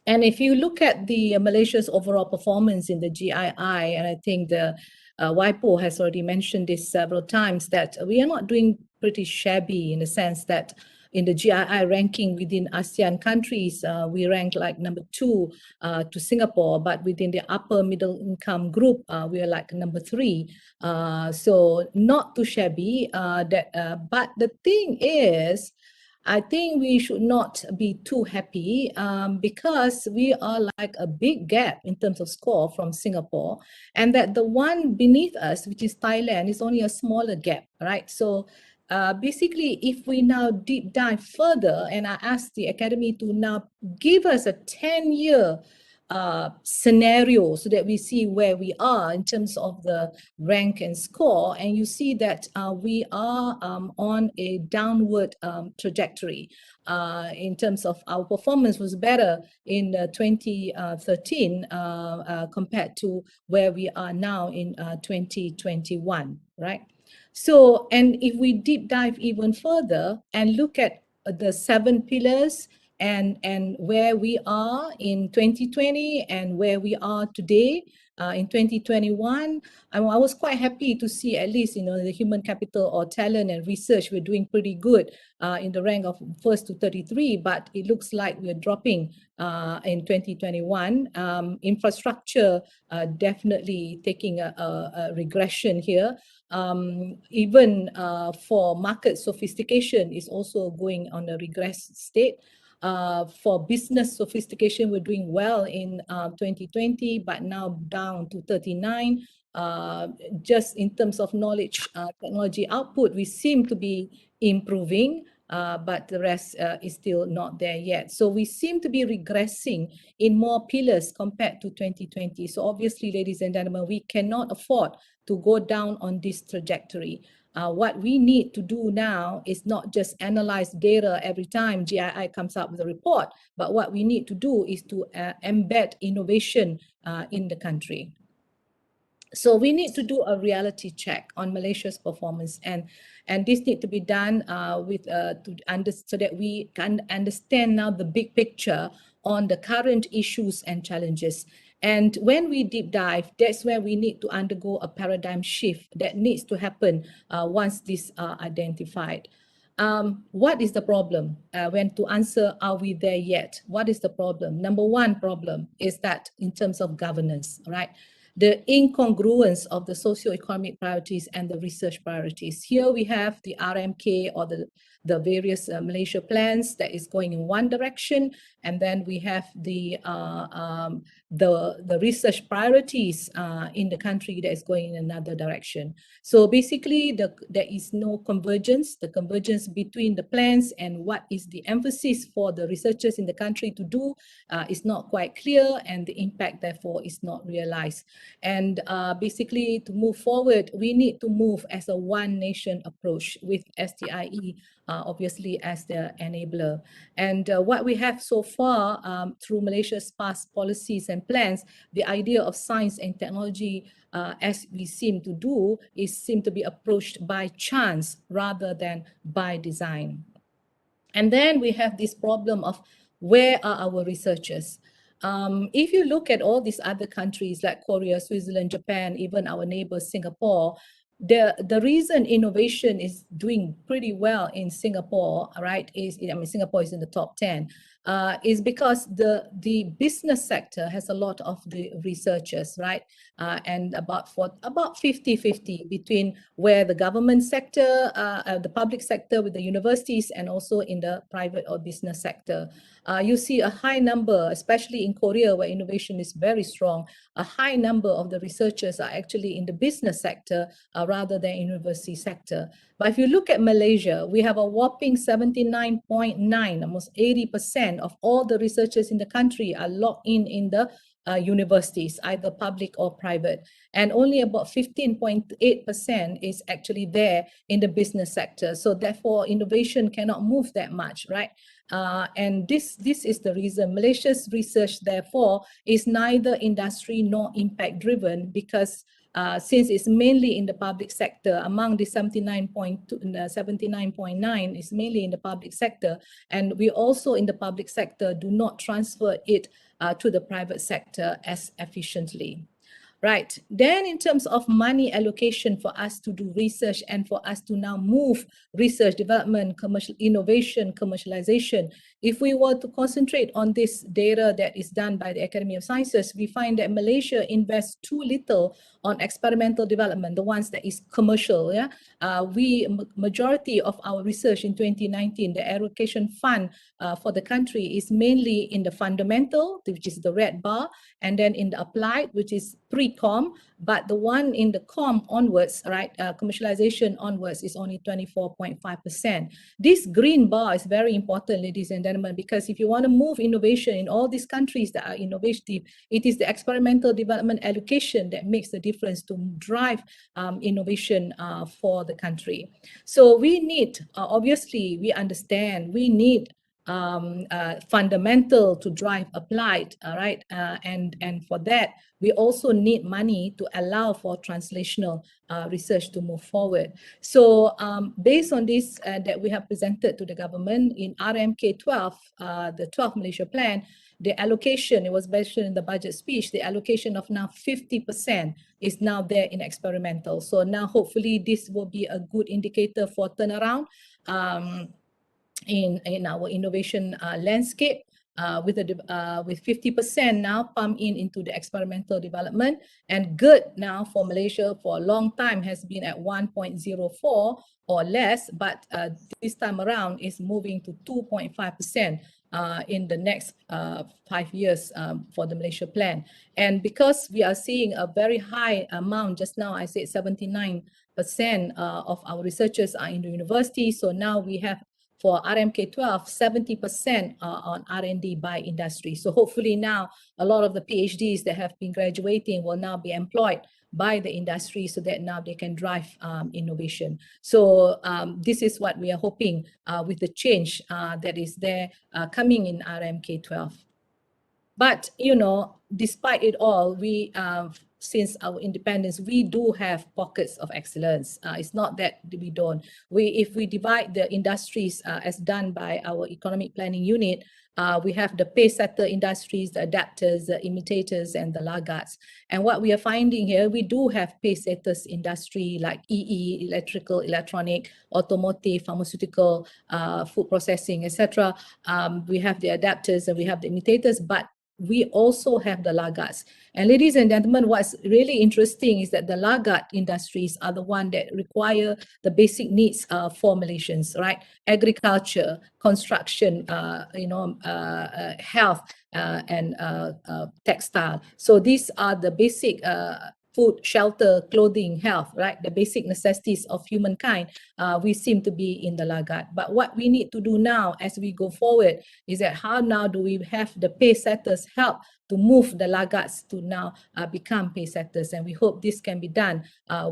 Speaker 6: And if you look at the Malaysia's overall performance in the GII, and I think the WIPO has already mentioned this several times, that we are not doing pretty shabby in the sense that in the GII ranking within ASEAN countries, we rank like number 2 to Singapore, but within the upper middle income group, we are like number 3. So not too shabby, but the thing is, I think we should not be too happy because we are like a big gap in terms of score from Singapore, and that the one beneath us, which is Thailand, is only a smaller gap, right? So basically, if we now deep dive further, and I ask the Academy to now give us a 10-year scenario so that we see where we are in terms of the rank and score, and you see that we are on a downward trajectory in terms of our performance was better in 2013 compared to where we are now in 2021, right? So, and if we deep dive even further and look at the 7 pillars and where we are in 2020 and where we are today in 2021, I was quite happy to see at least, you know, the human capital or talent and research, we're doing pretty good in the rank of 1st to 33, but it looks like we're dropping in 2021. Infrastructure definitely taking a regression here. Even for market sophistication is also going on a regress state. For business sophistication, we're doing well in 2020, but now down to 39. Just in terms of knowledge, technology output, we seem to be improving, but the rest is still not there yet. So we seem to be regressing in more pillars compared to 2020. So obviously, ladies and gentlemen, we cannot afford to go down on this trajectory. What we need to do now is not just analyze data every time GII comes out with a report, but what we need to do is to embed innovation in the country. So we need to do a reality check on Malaysia's performance, and this need to be done so that we can understand now the big picture on the current issues and challenges. And when we deep dive, that's where we need to undergo a paradigm shift that needs to happen once these are identified. What is the problem? When to answer, are we there yet? What is the problem? Number one problem is that in terms of governance, right? The incongruence of the socio-economic priorities and the research priorities. Here we have the RMK or the various Malaysia plans that is going in one direction, and then we have the the research priorities in the country that is going in another direction. So basically, there is no convergence. The convergence between the plans and what is the emphasis for the researchers in the country to do is not quite clear, and the impact therefore is not realized. And basically, to move forward, we need to move as a one nation approach with STIE obviously as the enabler. And what we have so far through Malaysia's past policies and plans, the idea of science and technology as we seem to do seem to be approached by chance rather than by design. And then we have this problem of where are our researchers? If you look at all these other countries like Korea, Switzerland, Japan, even our neighbor Singapore, the reason innovation is doing pretty well in Singapore, right, Singapore is in the top 10, is because the business sector has a lot of the researchers, right? And about 50-50 between where the government sector, the public sector with the universities, and also in the private or business sector. You see a high number, especially in Korea where innovation is very strong, a high number of the researchers are actually in the business sector rather than university sector. But if you look at Malaysia, we have a whopping 79.9, almost 80% of all the researchers in the country are locked in the universities, either public or private. And only about 15.8% is actually there in the business sector. So therefore, innovation cannot move that much, right? And this is the reason Malaysia's research, therefore, is neither industry nor impact driven, because since it's mainly in the public sector, among the 79.9 is mainly in the public sector, and we also in the public sector do not transfer it to the private sector as efficiently. Right. Then in terms of money allocation for us to do research and for us to now move research, development, commercial innovation, commercialization, if we were to concentrate on this data that is done by the Academy of Sciences, we find that Malaysia invests too little on experimental development, the ones that is commercial. Yeah, majority of our research in 2019, the allocation fund for the country is mainly in the fundamental, which is the red bar, and then in the applied, which is pre-com, but the one in the com onwards, right, commercialization onwards is only 24.5%. This green bar is very important, ladies and gentlemen, because if you want to move innovation in all these countries that are innovative, it is the experimental development allocation that makes the difference to drive innovation for the country. So we need, obviously, we understand, we need fundamental to drive applied, right? And for that, we also need money to allow for translational research to move forward. So based on this that we have presented to the government in RMK 12, the 12 Malaysia plan, the allocation, it was mentioned in the budget speech, the allocation of now 50% is now there in experimental. So now hopefully this will be a good indicator for turnaround in our innovation landscape, with 50% now pumped into the experimental development, and good now for Malaysia for a long time has been at 1.04 or less, but this time around is moving to 2.5% in the next 5 years for the Malaysia plan. And because we are seeing a very high amount, just now I said 79% of our researchers are in the university, so now we have for RMK 12, 70% on R&D by industry. So hopefully now a lot of the PhDs that have been graduating will now be employed by the industry so that now they can drive innovation. So this is what we are hoping with the change that is there coming in RMK 12. But, you know, despite it all, we since our independence, we do have pockets of excellence. It's not that we don't. If we divide the industries as done by our economic planning unit, we have the pace setter industries, the adapters, the imitators, and the laggards. And what we are finding here, we do have pace setters industry like EE, electrical, electronic, automotive, pharmaceutical, food processing, etc. We have the adapters and we have the imitators, but we also have the laggards. And ladies and gentlemen, what's really interesting is that the laggard industries are the one that require the basic needs for Malaysians, right? Agriculture, construction, health, and textile. So these are the basic food, shelter, clothing, health, right? The basic necessities of humankind, we seem to be in the laggard. But what we need to do now as we go forward is that how now do we have the pay setters help to move the laggards to now become pay setters. And we hope this can be done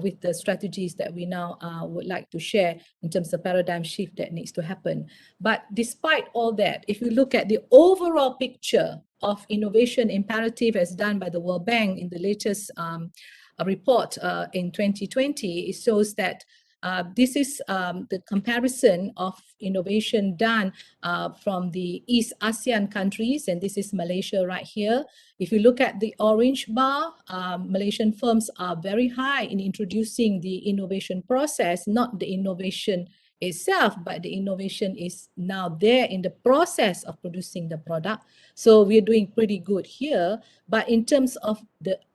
Speaker 6: with the strategies that we now would like to share in terms of paradigm shift that needs to happen. But despite all that, if you look at the overall picture of innovation imperative as done by the World Bank in the latest report in 2020, it shows that this is the comparison of innovation done from the East ASEAN countries, and this is Malaysia right here. If you look at the orange bar, Malaysian firms are very high in introducing the innovation process, not the innovation itself, but the innovation is now there in the process of producing the product. So we're doing pretty good here. But in terms of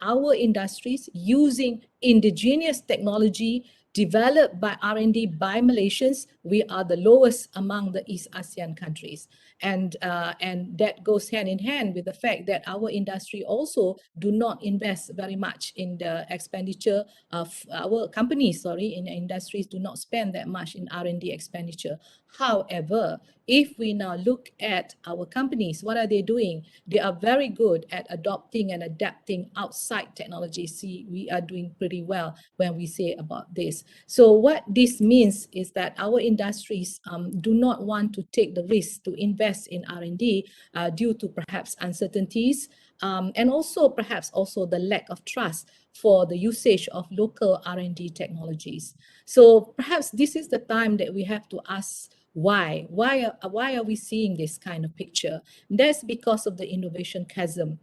Speaker 6: our industries using indigenous technology developed by R&D by Malaysians, we are the lowest among the East ASEAN countries. And that goes hand in hand with the fact that our industry also do not invest very much in the expenditure of our companies, in industries do not spend that much in R&D expenditure. However, if we now look at our companies, what are they doing? They are very good at adopting and adapting outside technology. See, we are doing pretty well when we say about this. So what this means is that our industries do not want to take the risk to invest in R&D due to perhaps uncertainties and also perhaps also the lack of trust for the usage of local R&D technologies. So perhaps this is the time that we have to ask why are we seeing this kind of picture? That's because of the innovation chasm.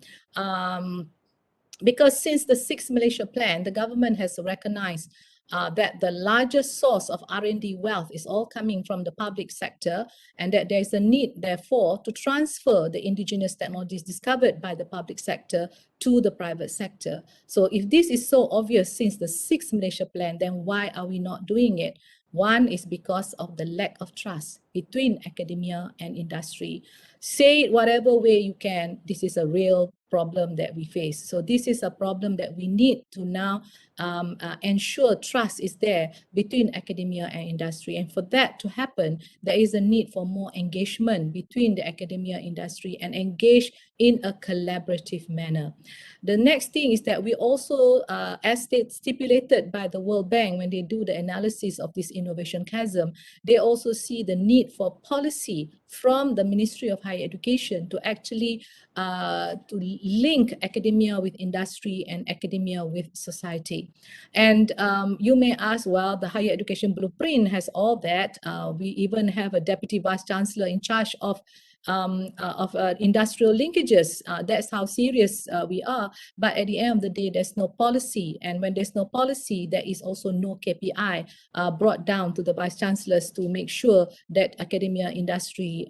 Speaker 6: Because since the 6th Malaysia Plan, the government has recognized that the largest source of R&D wealth is all coming from the public sector, and that there is a need, therefore, to transfer the indigenous technologies discovered by the public sector to the private sector. So if this is so obvious since the 6th Malaysia Plan, then why are we not doing it? One is because of the lack of trust between academia and industry. Say it whatever way you can, this is a real problem that we face. So this is a problem that we need to now ensure trust is there between academia and industry. And for that to happen, there is a need for more engagement between the academia industry and engage in a collaborative manner. The next thing is that we also, as stipulated by the World Bank when they do the analysis of this innovation chasm, they also see the need for policy from the Ministry of Higher Education to actually to link academia with industry and academia with society. And you may ask, well, the Higher Education Blueprint has all that. We even have a Deputy Vice Chancellor in charge of industrial linkages. That's how serious we are. But at the end of the day, there's no policy. And when there's no policy, there is also no KPI brought down to the Vice Chancellors to make sure that academia industry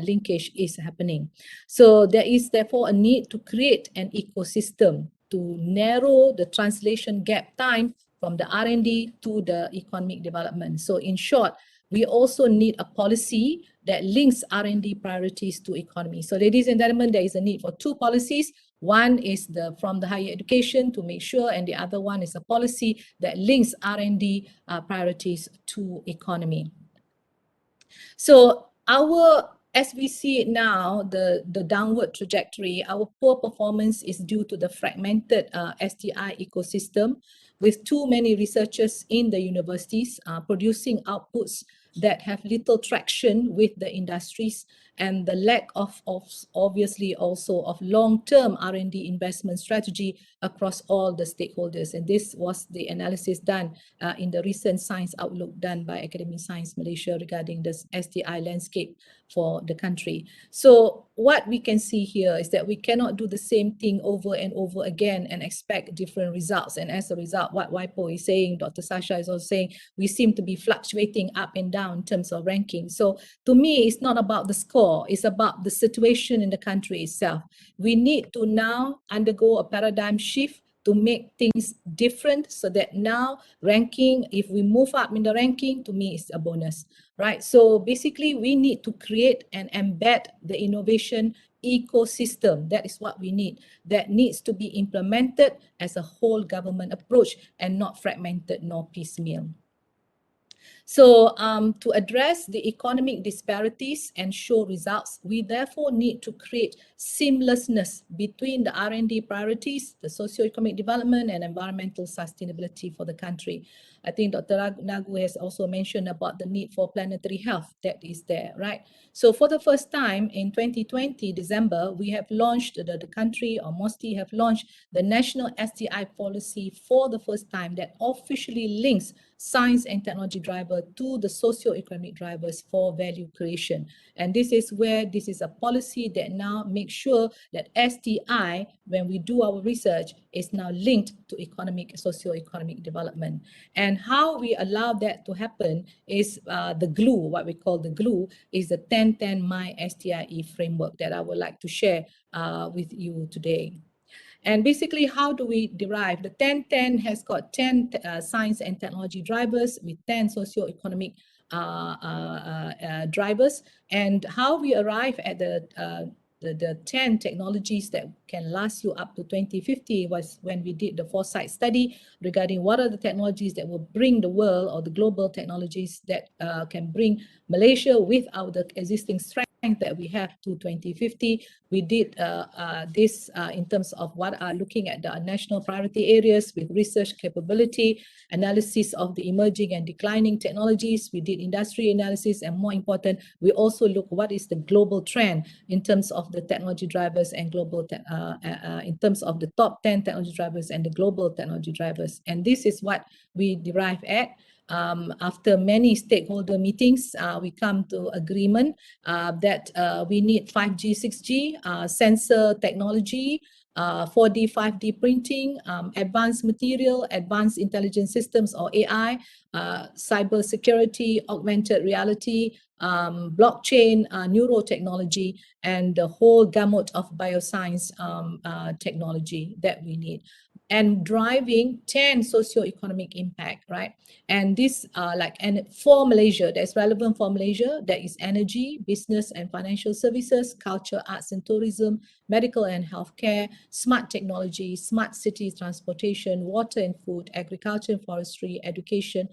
Speaker 6: linkage is happening. So there is therefore a need to create an ecosystem to narrow the translation gap time from the R&D to the economic development. So in short, we also need a policy that links R&D priorities to economy. So ladies and gentlemen, there is a need for two policies. One is from the higher education to make sure, and the other one is a policy that links R&D priorities to economy. So as we see it now, the downward trajectory, our poor performance is due to the fragmented STI ecosystem with too many researchers in the universities producing outputs that have little traction with the industries, and the lack of obviously also of long-term R&D investment strategy across all the stakeholders. And this was the analysis done in the recent Science Outlook done by Academy Science Malaysia regarding the STI landscape for the country. So what we can see here is that we cannot do the same thing over and over again and expect different results. And as a result, what WIPO is saying, Dr. Sasha is also saying, we seem to be fluctuating up and down down in terms of ranking. So to me, it's not about the score, it's about the situation in the country itself. We need to now undergo a paradigm shift to make things different, so that now ranking, if we move up in the ranking, to me is a bonus, right? So basically we need to create and embed the innovation ecosystem. That is what we need. That needs to be implemented as a whole government approach and not fragmented nor piecemeal. So to address the economic disparities and show results, we therefore need to create seamlessness between the R&D priorities, the socio-economic development and environmental sustainability for the country. I think Dr. Nagu has also mentioned about the need for planetary health that is there, right? So for the first time in 2020, December, we have launched, the country or MOSTI have launched the National STI policy for the first time that officially links science and technology driver to the socio-economic drivers for value creation. And this is where this is a policy that now makes sure that STI, when we do our research, is now linked to economic, socio-economic development. And how we allow that to happen is the glue, what we call the glue, is the 10-10 My STIE framework that I would like to share with you today. And basically, how do we derive? The 10-10 has got 10 science and technology drivers with 10 socio-economic drivers. And how we arrive at the 10 technologies that can last you up to 2050 was when we did the foresight study regarding what are the technologies that will bring the world, or the global technologies that can bring Malaysia with our existing strength that we have to 2050. We did this in terms of what are looking at the national priority areas with research capability, analysis of the emerging and declining technologies. We did industry analysis, and more important, we also look what is the global trend in terms of the technology drivers and global, in terms of the top 10 technology drivers and the global technology drivers. And this is what we derive at. After many stakeholder meetings, we come to agreement that we need 5G, 6G, sensor technology, 4D, 5D printing, advanced material, advanced intelligence systems or AI, cyber security, augmented reality, blockchain, neurotechnology, and the whole gamut of bioscience technology that we need. And driving 10 socio-economic impact, right? And this and for Malaysia, that's relevant for Malaysia, that is energy, business and financial services, culture, arts and tourism, medical and healthcare, smart technology, smart city transportation, water and food, agriculture and forestry, education,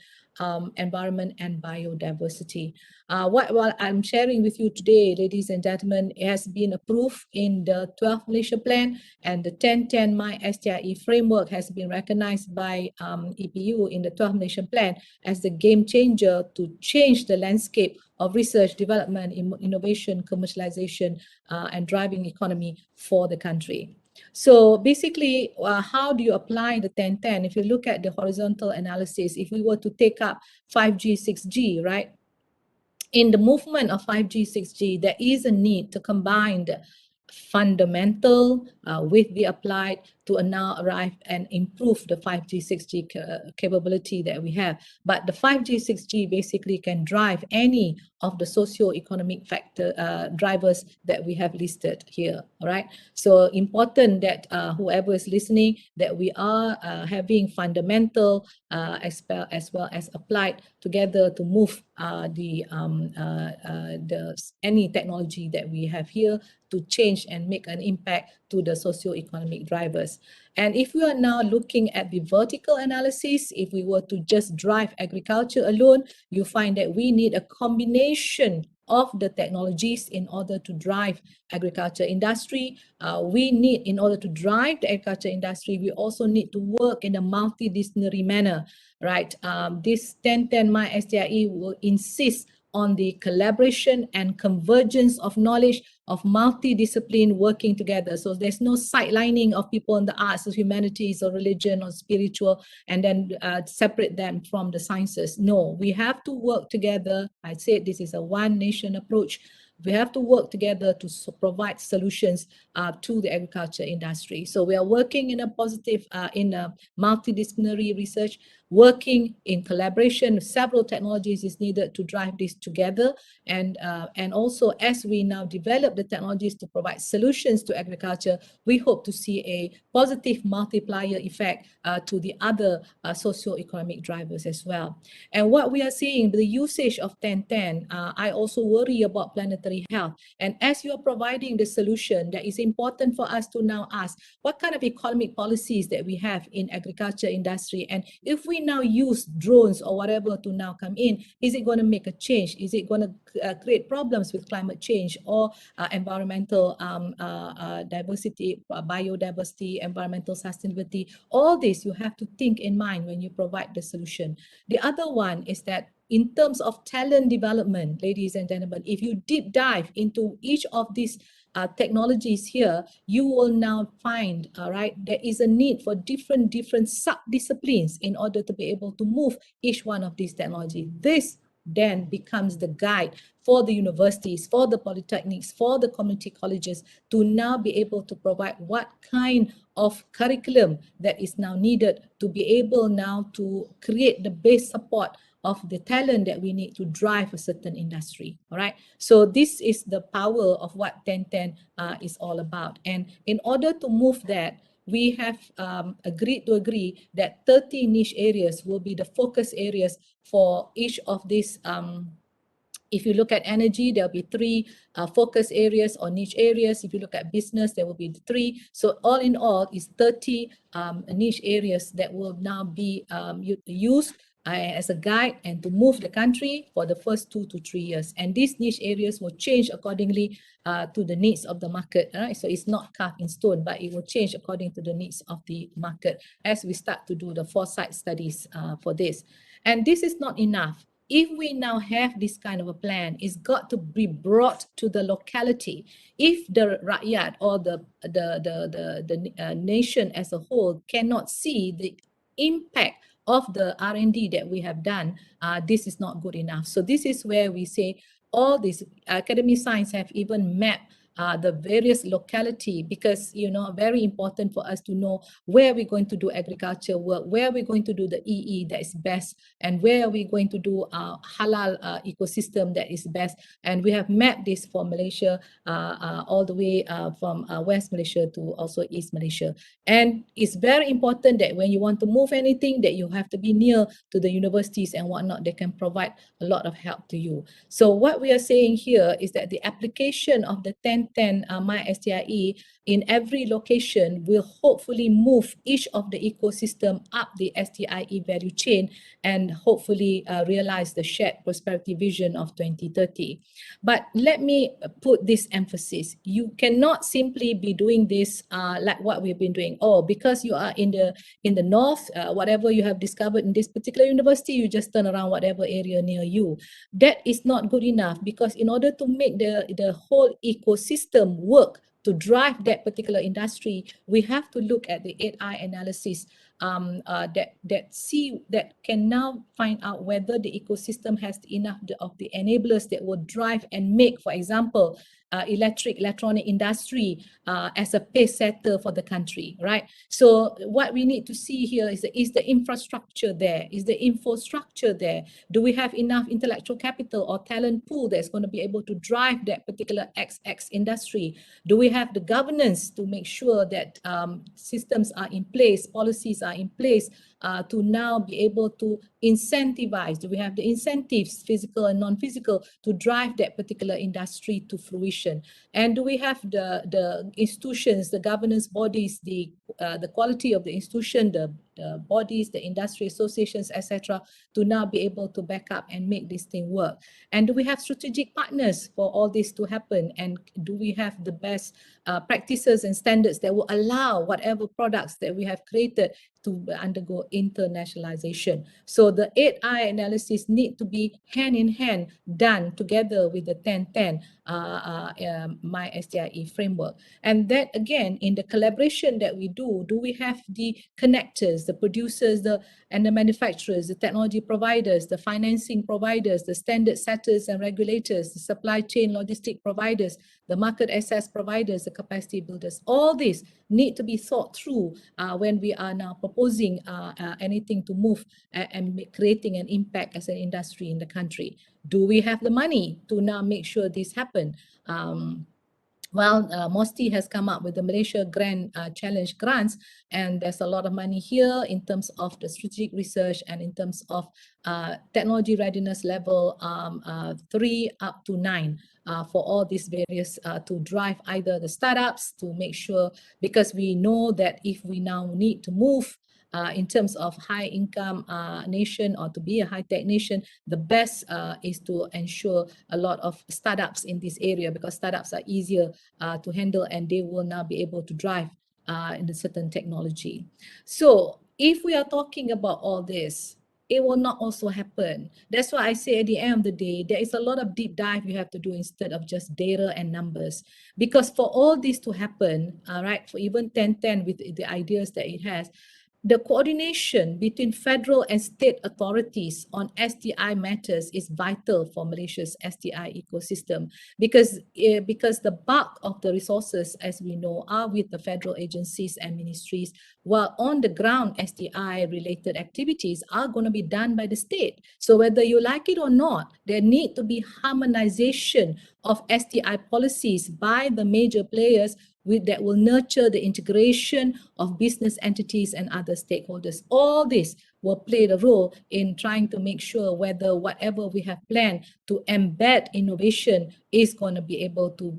Speaker 6: environment and biodiversity. What I'm sharing with you today, ladies and gentlemen, it has been approved in the 12th Malaysia Plan, and the 10-10 My STIE framework has been recognized by EPU in the 12th Malaysian Plan as the game changer to change the landscape of research, development, innovation, commercialization, and driving economy for the country. So basically, how do you apply the 10-10? If you look at the horizontal analysis, if we were to take up 5G, 6G, right? In the movement of 5G, 6G, there is a need to combine the fundamental with the applied to now arrive and improve the 5G, 6G capability that we have. But the 5G, 6G basically can drive any of the socio-economic factor drivers that we have listed here, all right? So important that whoever is listening, that we are having fundamental as well as applied together to move any technology that we have here to change and make an impact to the socio-economic drivers. And if we are now looking at the vertical analysis, if we were to just drive agriculture alone, you find that we need a combination of the technologies in order to drive agriculture industry. We need, in order to drive the agriculture industry, we also need to work in a multidisciplinary manner, right? This 10-10 My STIE will insist on the collaboration and convergence of knowledge of multidiscipline working together. So there's no sidelining of people in the arts or humanities or religion or spiritual and then separate them from the sciences. No, we have to work together. I said this is a one nation approach. We have to work together to provide solutions to the agriculture industry. So we are working in a positive, in a multidisciplinary research. working in collaboration. Several technologies is needed to drive this together. And also, as we now develop the technologies to provide solutions to agriculture, we hope to see a positive multiplier effect to the other socio-economic drivers as well. And what we are seeing, the usage of 1010, I also worry about planetary health. And as you are providing the solution, that is important for us to now ask, what kind of economic policies that we have in agriculture industry? And if we now use drones or whatever to now come in, is it going to make a change? Is it going to create problems with climate change or environmental diversity, biodiversity, environmental sustainability? All this you have to think in mind when you provide the solution. The other one is that in terms of talent development, ladies and gentlemen, if you deep dive into each of these technologies here, you will now find, right, there is a need for different sub-disciplines in order to be able to move each one of these technologies. This then becomes the guide for the universities, for the polytechnics, for the community colleges to now be able to provide what kind of curriculum that is now needed to be able now to create the base support of the talent that we need to drive a certain industry. All right. So this is the power of what 1010 is all about. And in order to move that, we have agreed that 30 niche areas will be the focus areas for each of these. If you look at energy, there'll be 3 focus areas or niche areas. If you look at business, there will be 3. So all in all is 30 niche areas that will now be used as a guide and to move the country for the first 2 to 3 years. And these niche areas will change accordingly to the needs of the market. Right? So it's not carved in stone, but it will change according to the needs of the market as we start to do the foresight studies for this. And this is not enough. If we now have this kind of a plan, it's got to be brought to the locality. If the rakyat or the nation as a whole cannot see the impact of the R&D that we have done, this is not good enough. So this is where we say all these academic science have even mapped the various locality, because very important for us to know where we're going to do agriculture work, where we're going to do the EE that is best, and where we're going to do halal ecosystem that is best. And we have mapped this for Malaysia all the way from West Malaysia to also East Malaysia. And it's very important that when you want to move anything, that you have to be near to the universities and whatnot. They can provide a lot of help to you. So what we are saying here is that the application of the 1010 MySTIE in every location will hopefully move each of the ecosystem up the STIE value chain and hopefully realize the shared prosperity vision of 2030. But let me put this emphasis. You cannot simply be doing this like what we've been doing. Oh, because you are in the north, whatever you have discovered in this particular university, you just turn around whatever area near you. That is not good enough, because in order to make the whole ecosystem work to drive that particular industry, we have to look at the 8I analysis that can now find out whether the ecosystem has enough of the enablers that will drive and make, for example, electronic industry as a pace setter for the country, right? So what we need to see here is the infrastructure there? Is the infrastructure there? Do we have enough intellectual capital or talent pool that's going to be able to drive that particular XX industry? Do we have the governance to make sure that systems are in place, policies are in place to now be able to incentivize? Do we have the incentives, physical and non-physical, to drive that particular industry to fruition? And do we have the institutions, the governance bodies, the quality of the institution, the bodies, the industry associations, etc., to now be able to back up and make this thing work? And do we have strategic partners for all this to happen? And do we have the best practices and standards that will allow whatever products that we have created to undergo internationalization? So the 8I analysis need to be hand in hand done together with the 1010 MySTIE framework. And that again, in the collaboration that we do we have the connectors, players, the producers, and the manufacturers, the technology providers, the financing providers, the standard setters and regulators, the supply chain logistic providers, the market access providers, the capacity builders. All these need to be thought through when we are now proposing anything to move and creating an impact as an industry in the country. Do we have the money to now make sure this happen? MOSTI has come up with the Malaysia Grand Challenge grants, and there's a lot of money here in terms of the strategic research and in terms of technology readiness level 3 up to 9 for all these various to drive either the startups to make sure, because we know that if we now need to move in terms of high income nation or to be a high tech nation, the best is to ensure a lot of startups in this area, because startups are easier to handle and they will now be able to drive in a certain technology. So if we are talking about all this, it will not also happen. That's why I say at the end of the day, there is a lot of deep dive you have to do instead of just data and numbers. Because for all this to happen, right, for even 1010 with the ideas that it has, the coordination between federal and state authorities on SDI matters is vital for Malaysia's SDI ecosystem, because the bulk of the resources, as we know, are with the federal agencies and ministries, while on the ground SDI related activities are going to be done by the state. So whether you like it or not, there need to be harmonization of SDI policies by the major players that will nurture the integration of business entities and other stakeholders. All this will play the role in trying to make sure whether whatever we have planned to embed innovation is going to be able to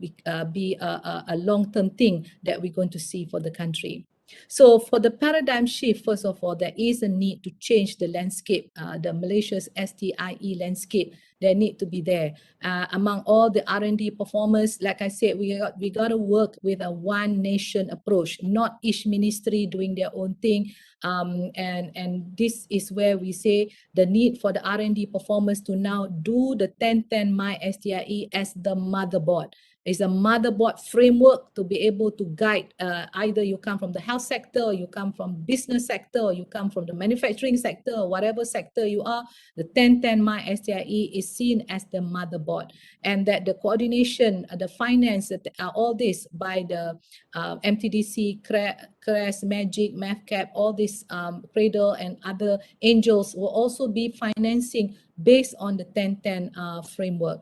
Speaker 6: be a long-term thing that we're going to see for the country. So for the paradigm shift, first of all, there is a need to change the landscape, the Malaysia's STIE landscape. There need to be there. Among all the R&D performers, like I said, we got to work with a one nation approach, not each ministry doing their own thing. And this is where we say the need for the R&D performers to now do the 1010 My STIE as the motherboard. It's a motherboard framework to be able to guide either you come from the health sector, or you come from business sector, or you come from the manufacturing sector, or whatever sector you are. The 1010 My STIE is seen as the motherboard, and that the coordination, the finance, all this by the MTDC, CRES, MAGIC, MAFCAP, all these Cradle and other angels will also be financing based on the 1010 framework.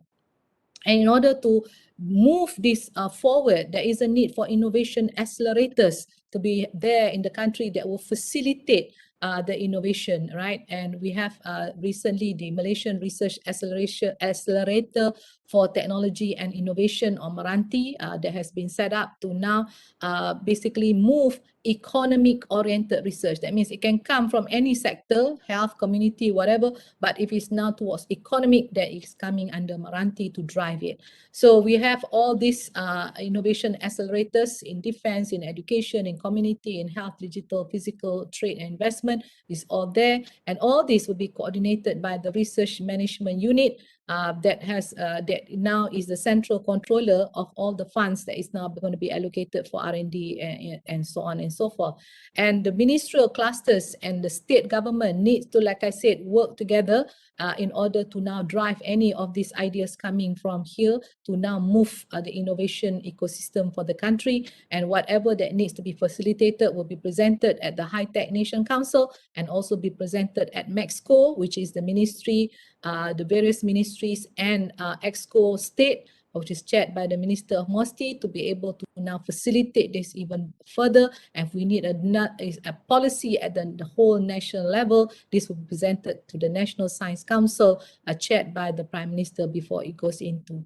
Speaker 6: And in order to move this forward, there is a need for innovation accelerators to be there in the country that will facilitate the innovation, right? And we have recently the Malaysian Research Accelerator for Technology and Innovation, or Meranti, that has been set up to now basically move economic-oriented research. That means it can come from any sector, health, community, whatever, but if it's now towards economic, that is coming under Meranti to drive it. So we have all these innovation accelerators in defense, in education, in community, in health, digital, physical, trade and investment is all there. And all this will be coordinated by the research management unit that now is the central controller of all the funds that is now going to be allocated for R&D and so on and so forth. And the ministerial clusters and the state government needs to, like I said, work together in order to now drive any of these ideas coming from here to now move the innovation ecosystem for the country. And whatever that needs to be facilitated will be presented at the High Tech Nation Council and also be presented at MEXCO, which is the ministry, the various ministries and EXCO state, which is chaired by the Minister of MOSTI, to be able to now facilitate this even further. And if we need a policy at the whole national level, this will be presented to the National Science Council, chaired by the Prime Minister before it goes into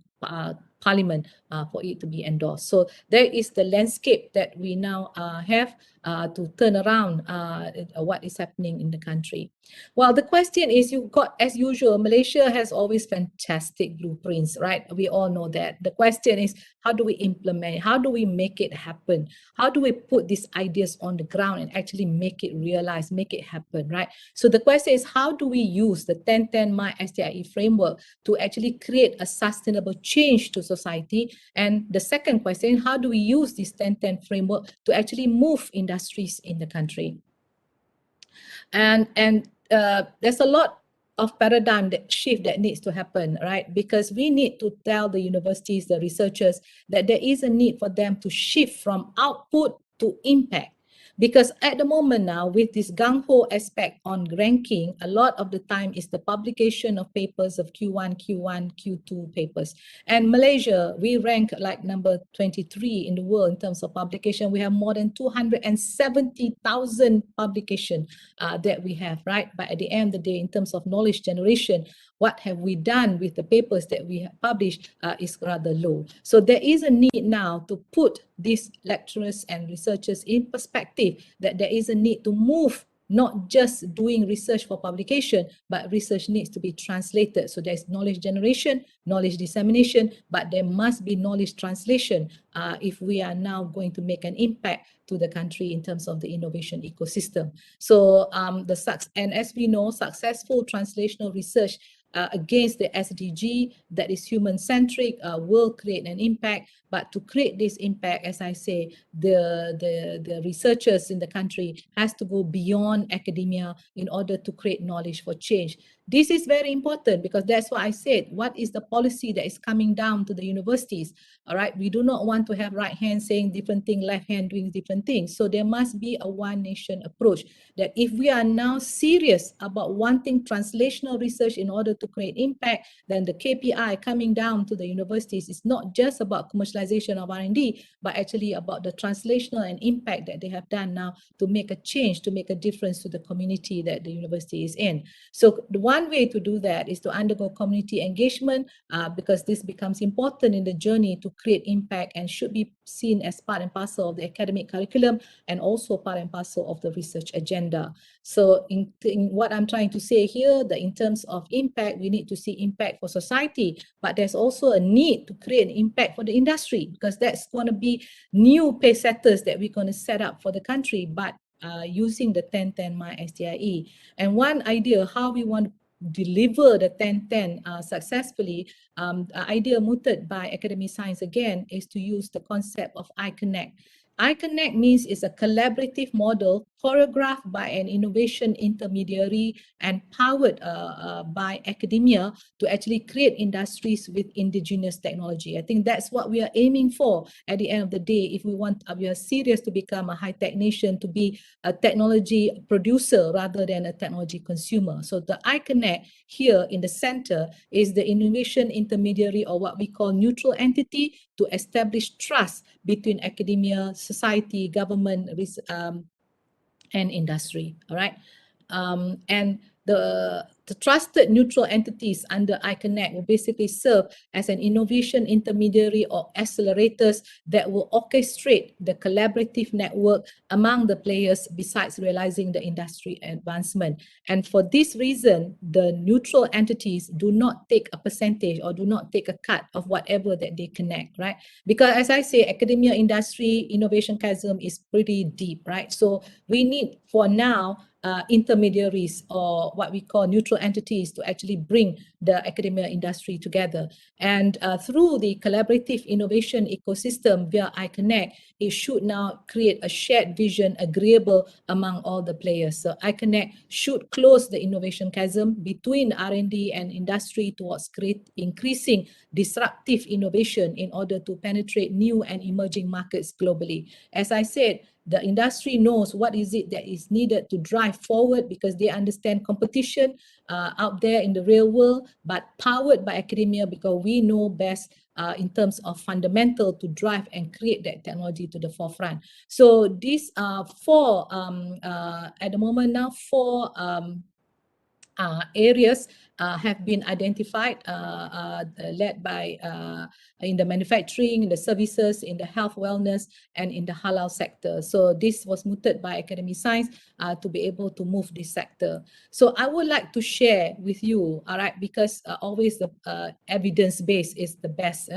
Speaker 6: Parliament for it to be endorsed. So there is the landscape that we now have to turn around what is happening in the country. Well, the question is, you've got, as usual, Malaysia has always fantastic blueprints, right? We all know that. The question is, how do we implement? How do we make it happen? How do we put these ideas on the ground and actually make it realize, make it happen, right? So the question is, how do we use the 1010 My STIE framework to actually create a sustainable change to society? And the second question, how do we use this 1010 framework to actually move industries in the country? And there's a lot of paradigm shift that needs to happen, right? Because we need to tell the universities, the researchers, that there is a need for them to shift from output to impact. Because at the moment now, with this gung-ho aspect on ranking, a lot of the time is the publication of papers of Q1, Q2 papers. And Malaysia, we rank like number 23 in the world in terms of publication. We have more than 270,000 publications that we have, right? But at the end of the day, in terms of knowledge generation, what have we done with the papers that we have published is rather low. So there is a need now to put these lecturers and researchers in perspective that there is a need to move, not just doing research for publication, but research needs to be translated. So there's knowledge generation, knowledge dissemination, but there must be knowledge translation if we are now going to make an impact to the country in terms of the innovation ecosystem. So and as we know, successful translational research against the SDG that is human-centric will create an impact. But to create this impact, as I say, the researchers in the country has to go beyond academia in order to create knowledge for change. This is very important because that's why I said, what is the policy that is coming down to the universities? All right, we do not want to have right hand saying different thing, left hand doing different things. So there must be a one nation approach that if we are now serious about wanting translational research in order to create impact, then the KPI coming down to the universities is not just about commercialization of R&D, but actually about the translational and impact that they have done now to make a change, to make a difference to the community that the university is in. So the one way to do that is to undergo community engagement because this becomes important in the journey to create impact and should be seen as part and parcel of the academic curriculum and also part and parcel of the research agenda. So in what I'm trying to say here, that in terms of impact, we need to see impact for society, but there's also a need to create an impact for the industry because that's going to be new pace setters that we're going to set up for the country, but using the 10-10 My STIE. And one idea how we want to deliver the 10-10 successfully, idea mooted by Academy Science again is to use the concept of iConnect. iConnect means it's a collaborative model choreographed by an innovation intermediary and powered by academia to actually create industries with indigenous technology. I think that's what we are aiming for at the end of the day. If we are serious to become a high-tech nation, to be a technology producer rather than a technology consumer. So the iConnect here in the center is the innovation intermediary, or what we call neutral entity, to establish trust between academia, society, government, and industry. All right. And the trusted neutral entities under iConnect will basically serve as an innovation intermediary or accelerators that will orchestrate the collaborative network among the players besides realizing the industry advancement. And for this reason, the neutral entities do not take a percentage or do not take a cut of whatever that they connect, right? Because as I say, academia, industry, innovation chasm is pretty deep, right? So we need for now intermediaries or what we call neutral entities to actually bring the academia industry together. And through the collaborative innovation ecosystem via iConnect, it should now create a shared vision agreeable among all the players. So iConnect should close the innovation chasm between R&D and industry towards increasing disruptive innovation in order to penetrate new and emerging markets globally. As I said, the industry knows what is it that is needed to drive forward because they understand competition out there in the real world, but powered by academia because we know best in terms of fundamental to drive and create that technology to the forefront. So these are four, at the moment now, four areas have been identified, led by in the manufacturing, in the services, in the health wellness, and in the halal sector. So this was mooted by Academy Science to be able to move this sector. So I would like to share with you, all right, because always the evidence base is the best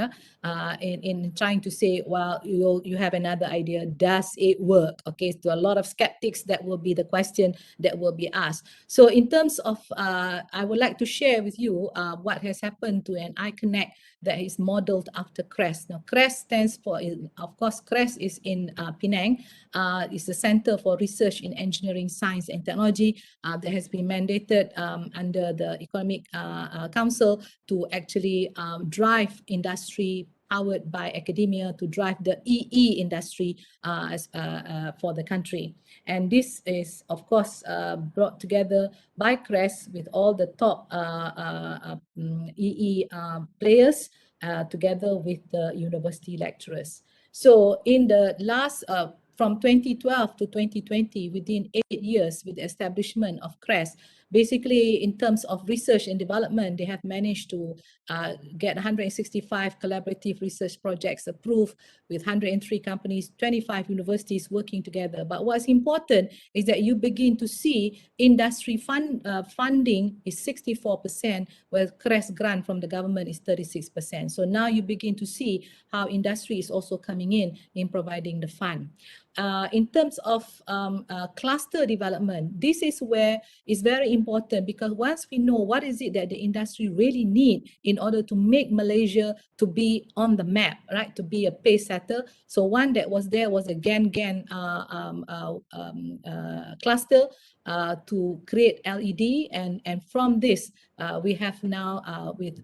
Speaker 6: in trying to say, well, you have another idea, does it work? Okay, so a lot of skeptics, that will be the question that will be asked. So in terms of, I would like to share with you what has happened to an iConnect that is modeled after CREST. Now, CREST stands for, of course, CREST is in Penang. It's the Center for Research in Engineering, Science and Technology that has been mandated under the Economic Council to actually drive industry powered by academia to drive the EE industry for the country. And this is, of course, brought together by CREST with all the top EE players together with the university lecturers. So in the last, from 2012 to 2020, within 8 years with the establishment of CREST, basically in terms of research and development, they have managed to get 165 collaborative research projects approved with 103 companies, 25 universities working together. But what's important is that you begin to see industry funding is 64%, where CREST grant from the government is 36%. So now you begin to see how industry is also coming in providing the fund. In terms of cluster development, this is where it's very important, because once we know what is it that the industry really need in order to make Malaysia to be on the map, right, to be a pace setter. So one that was there was a GAN cluster to create LED, and from this we have now with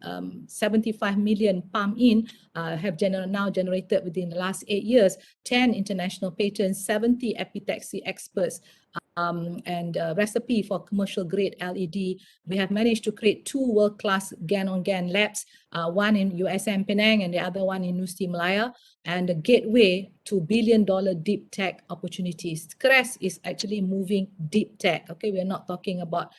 Speaker 6: 75 million pump in have now generated within the last 8 years 10 international patents, 70 epitaxy experts, and recipe for commercial grade LED. We have managed to create 2 world-class GAN-on-GAN labs, one in USM Penang and the other one in Nusti Malaya, and a gateway to billion-dollar deep tech opportunities. CREST is actually moving deep tech. Okay, we are not talking about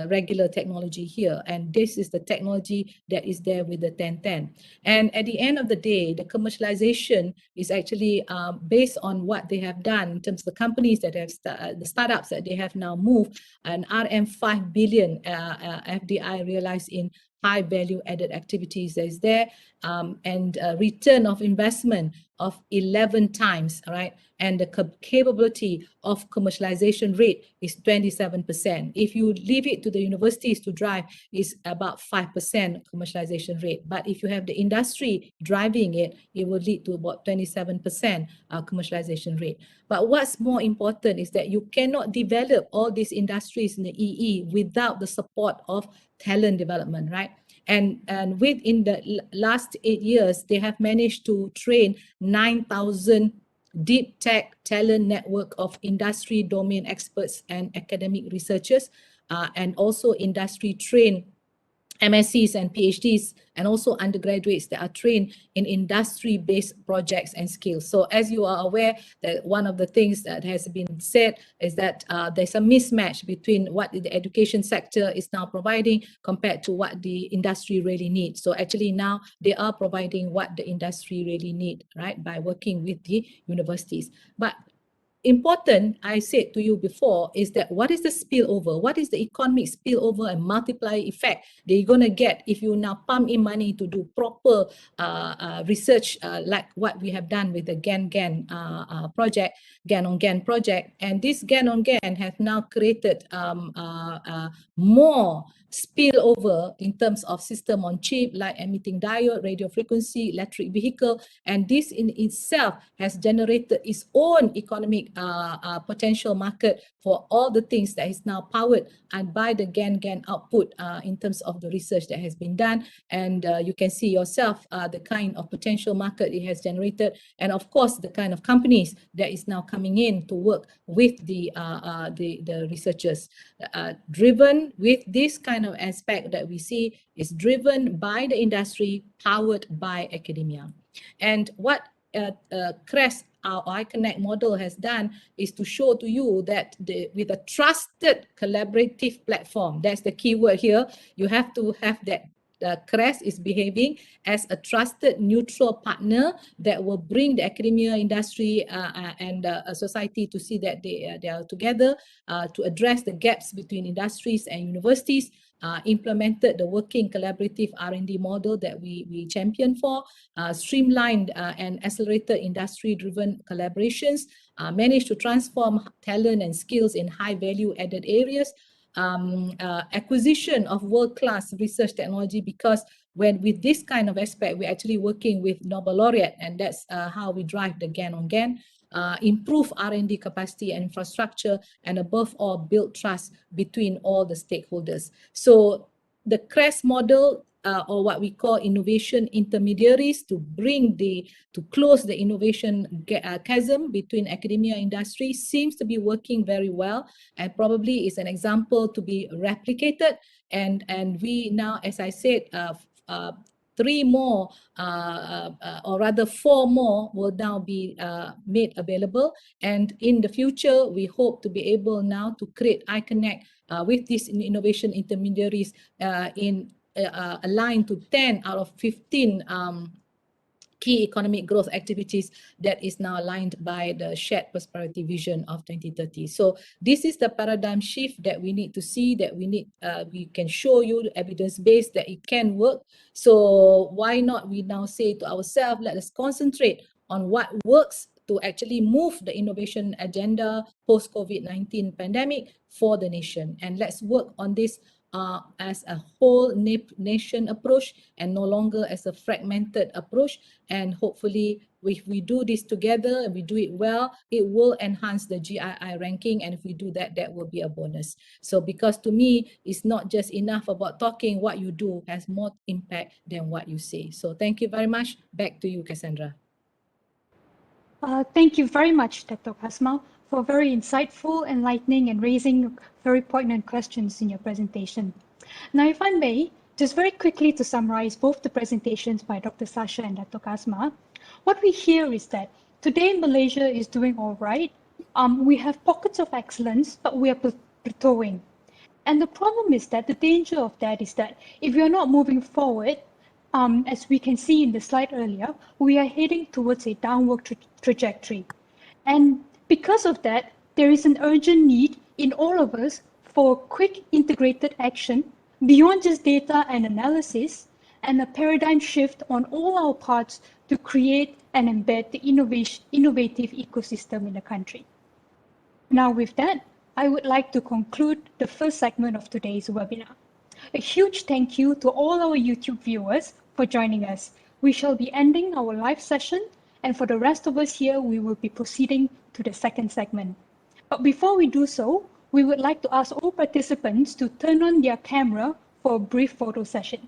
Speaker 6: regular technology here, and this is the technology that is there with the 1010. And at the end of the day, the commercialization is actually based on what they have done in terms of the companies that have the startups that they have now moved, an RM 5 billion FDI realized in high value added activities that is there, and return of investment of 11 times, right? And the capability of commercialization rate is 27%. If you leave it to the universities to drive, is about 5% commercialization rate. But if you have the industry driving it, it will lead to about 27% commercialization rate. But what's more important is that you cannot develop all these industries in the EE without the support of talent development, right? And within the last 8 years, they have managed to train 9,000 deep tech talent network of industry domain experts and academic researchers, and also industry trained MSCs and PhDs, and also undergraduates that are trained in industry-based projects and skills. So as you are aware, that one of the things that has been said is that there's a mismatch between what the education sector is now providing compared to what the industry really needs. So actually now they are providing what the industry really need, right, by working with the universities. But important, I said to you before, is that what is the spillover? What is the economic spillover and multiplier effect that you're going to get if you now pump in money to do proper research like what we have done with the GAN-GAN project, GAN-on-GAN project. And this GAN-on-GAN has now created more spillover in terms of system on chip, light emitting diode, radio frequency, electric vehicle, and this in itself has generated its own economic potential market for all the things that is now powered and by the GAN-GAN output in terms of the research that has been done. And you can see yourself the kind of potential market it has generated, and of course the kind of companies that is now coming in to work with the researchers. Driven with this kind of aspect that we see is driven by the industry, powered by academia. And what CREST, our iConnect model, has done is to show to you that with a trusted collaborative platform, that's the key word here, you have to have that CREST is behaving as a trusted neutral partner that will bring the academia, industry and society to see that they are together to address the gaps between industries and universities, implemented the working collaborative R&D model that we champion for, streamlined and accelerated industry-driven collaborations, managed to transform talent and skills in high value added areas, acquisition of world-class research technology, because when with this kind of aspect, we're actually working with Nobel laureate, and that's how we drive the GAN on GAN, improve R&D capacity and infrastructure, and above all, build trust between all the stakeholders. So the CREST model, or what we call innovation intermediaries, to close the innovation chasm between academia and industry, seems to be working very well, and probably is an example to be replicated. And we now, as I said, 3 more, or rather 4 more, will now be made available. And in the future, we hope to be able now to create iConnect with these innovation intermediaries aligned to 10 out of 15 key economic growth activities that is now aligned by the shared prosperity vision of 2030. So this is the paradigm shift that we need to see, that we can show you evidence-based that it can work. So why not we now say to ourselves, let us concentrate on what works to actually move the innovation agenda post-COVID-19 pandemic for the nation. And let's work on this as a whole nation approach, and no longer as a fragmented approach. And hopefully, if we do this together and we do it well, it will enhance the GII ranking. And if we do that, that will be a bonus. So because to me, it's not just enough about talking, what you do has more impact than what you say. So thank you very much. Back to you, Cassandra.
Speaker 1: Thank you very much, Dr. Kasma, for very insightful, enlightening, and raising very poignant questions in your presentation. Now, if I may, just very quickly to summarize both the presentations by Dr. Sasha and Dr. Kasma, what we hear is that today Malaysia is doing all right. We have pockets of excellence, but we are plateauing. And the problem is that the danger of that is that if we are not moving forward, as we can see in the slide earlier, we are heading towards a downward trajectory. And because of that, there is an urgent need in all of us for quick integrated action beyond just data and analysis, and a paradigm shift on all our parts to create and embed the innovative ecosystem in the country. Now with that, I would like to conclude the first segment of today's webinar. A huge thank you to all our YouTube viewers for joining us. We shall be ending our live session, and for the rest of us here, we will be proceeding to the second segment. But before we do so, we would like to ask all participants to turn on their camera for a brief photo session.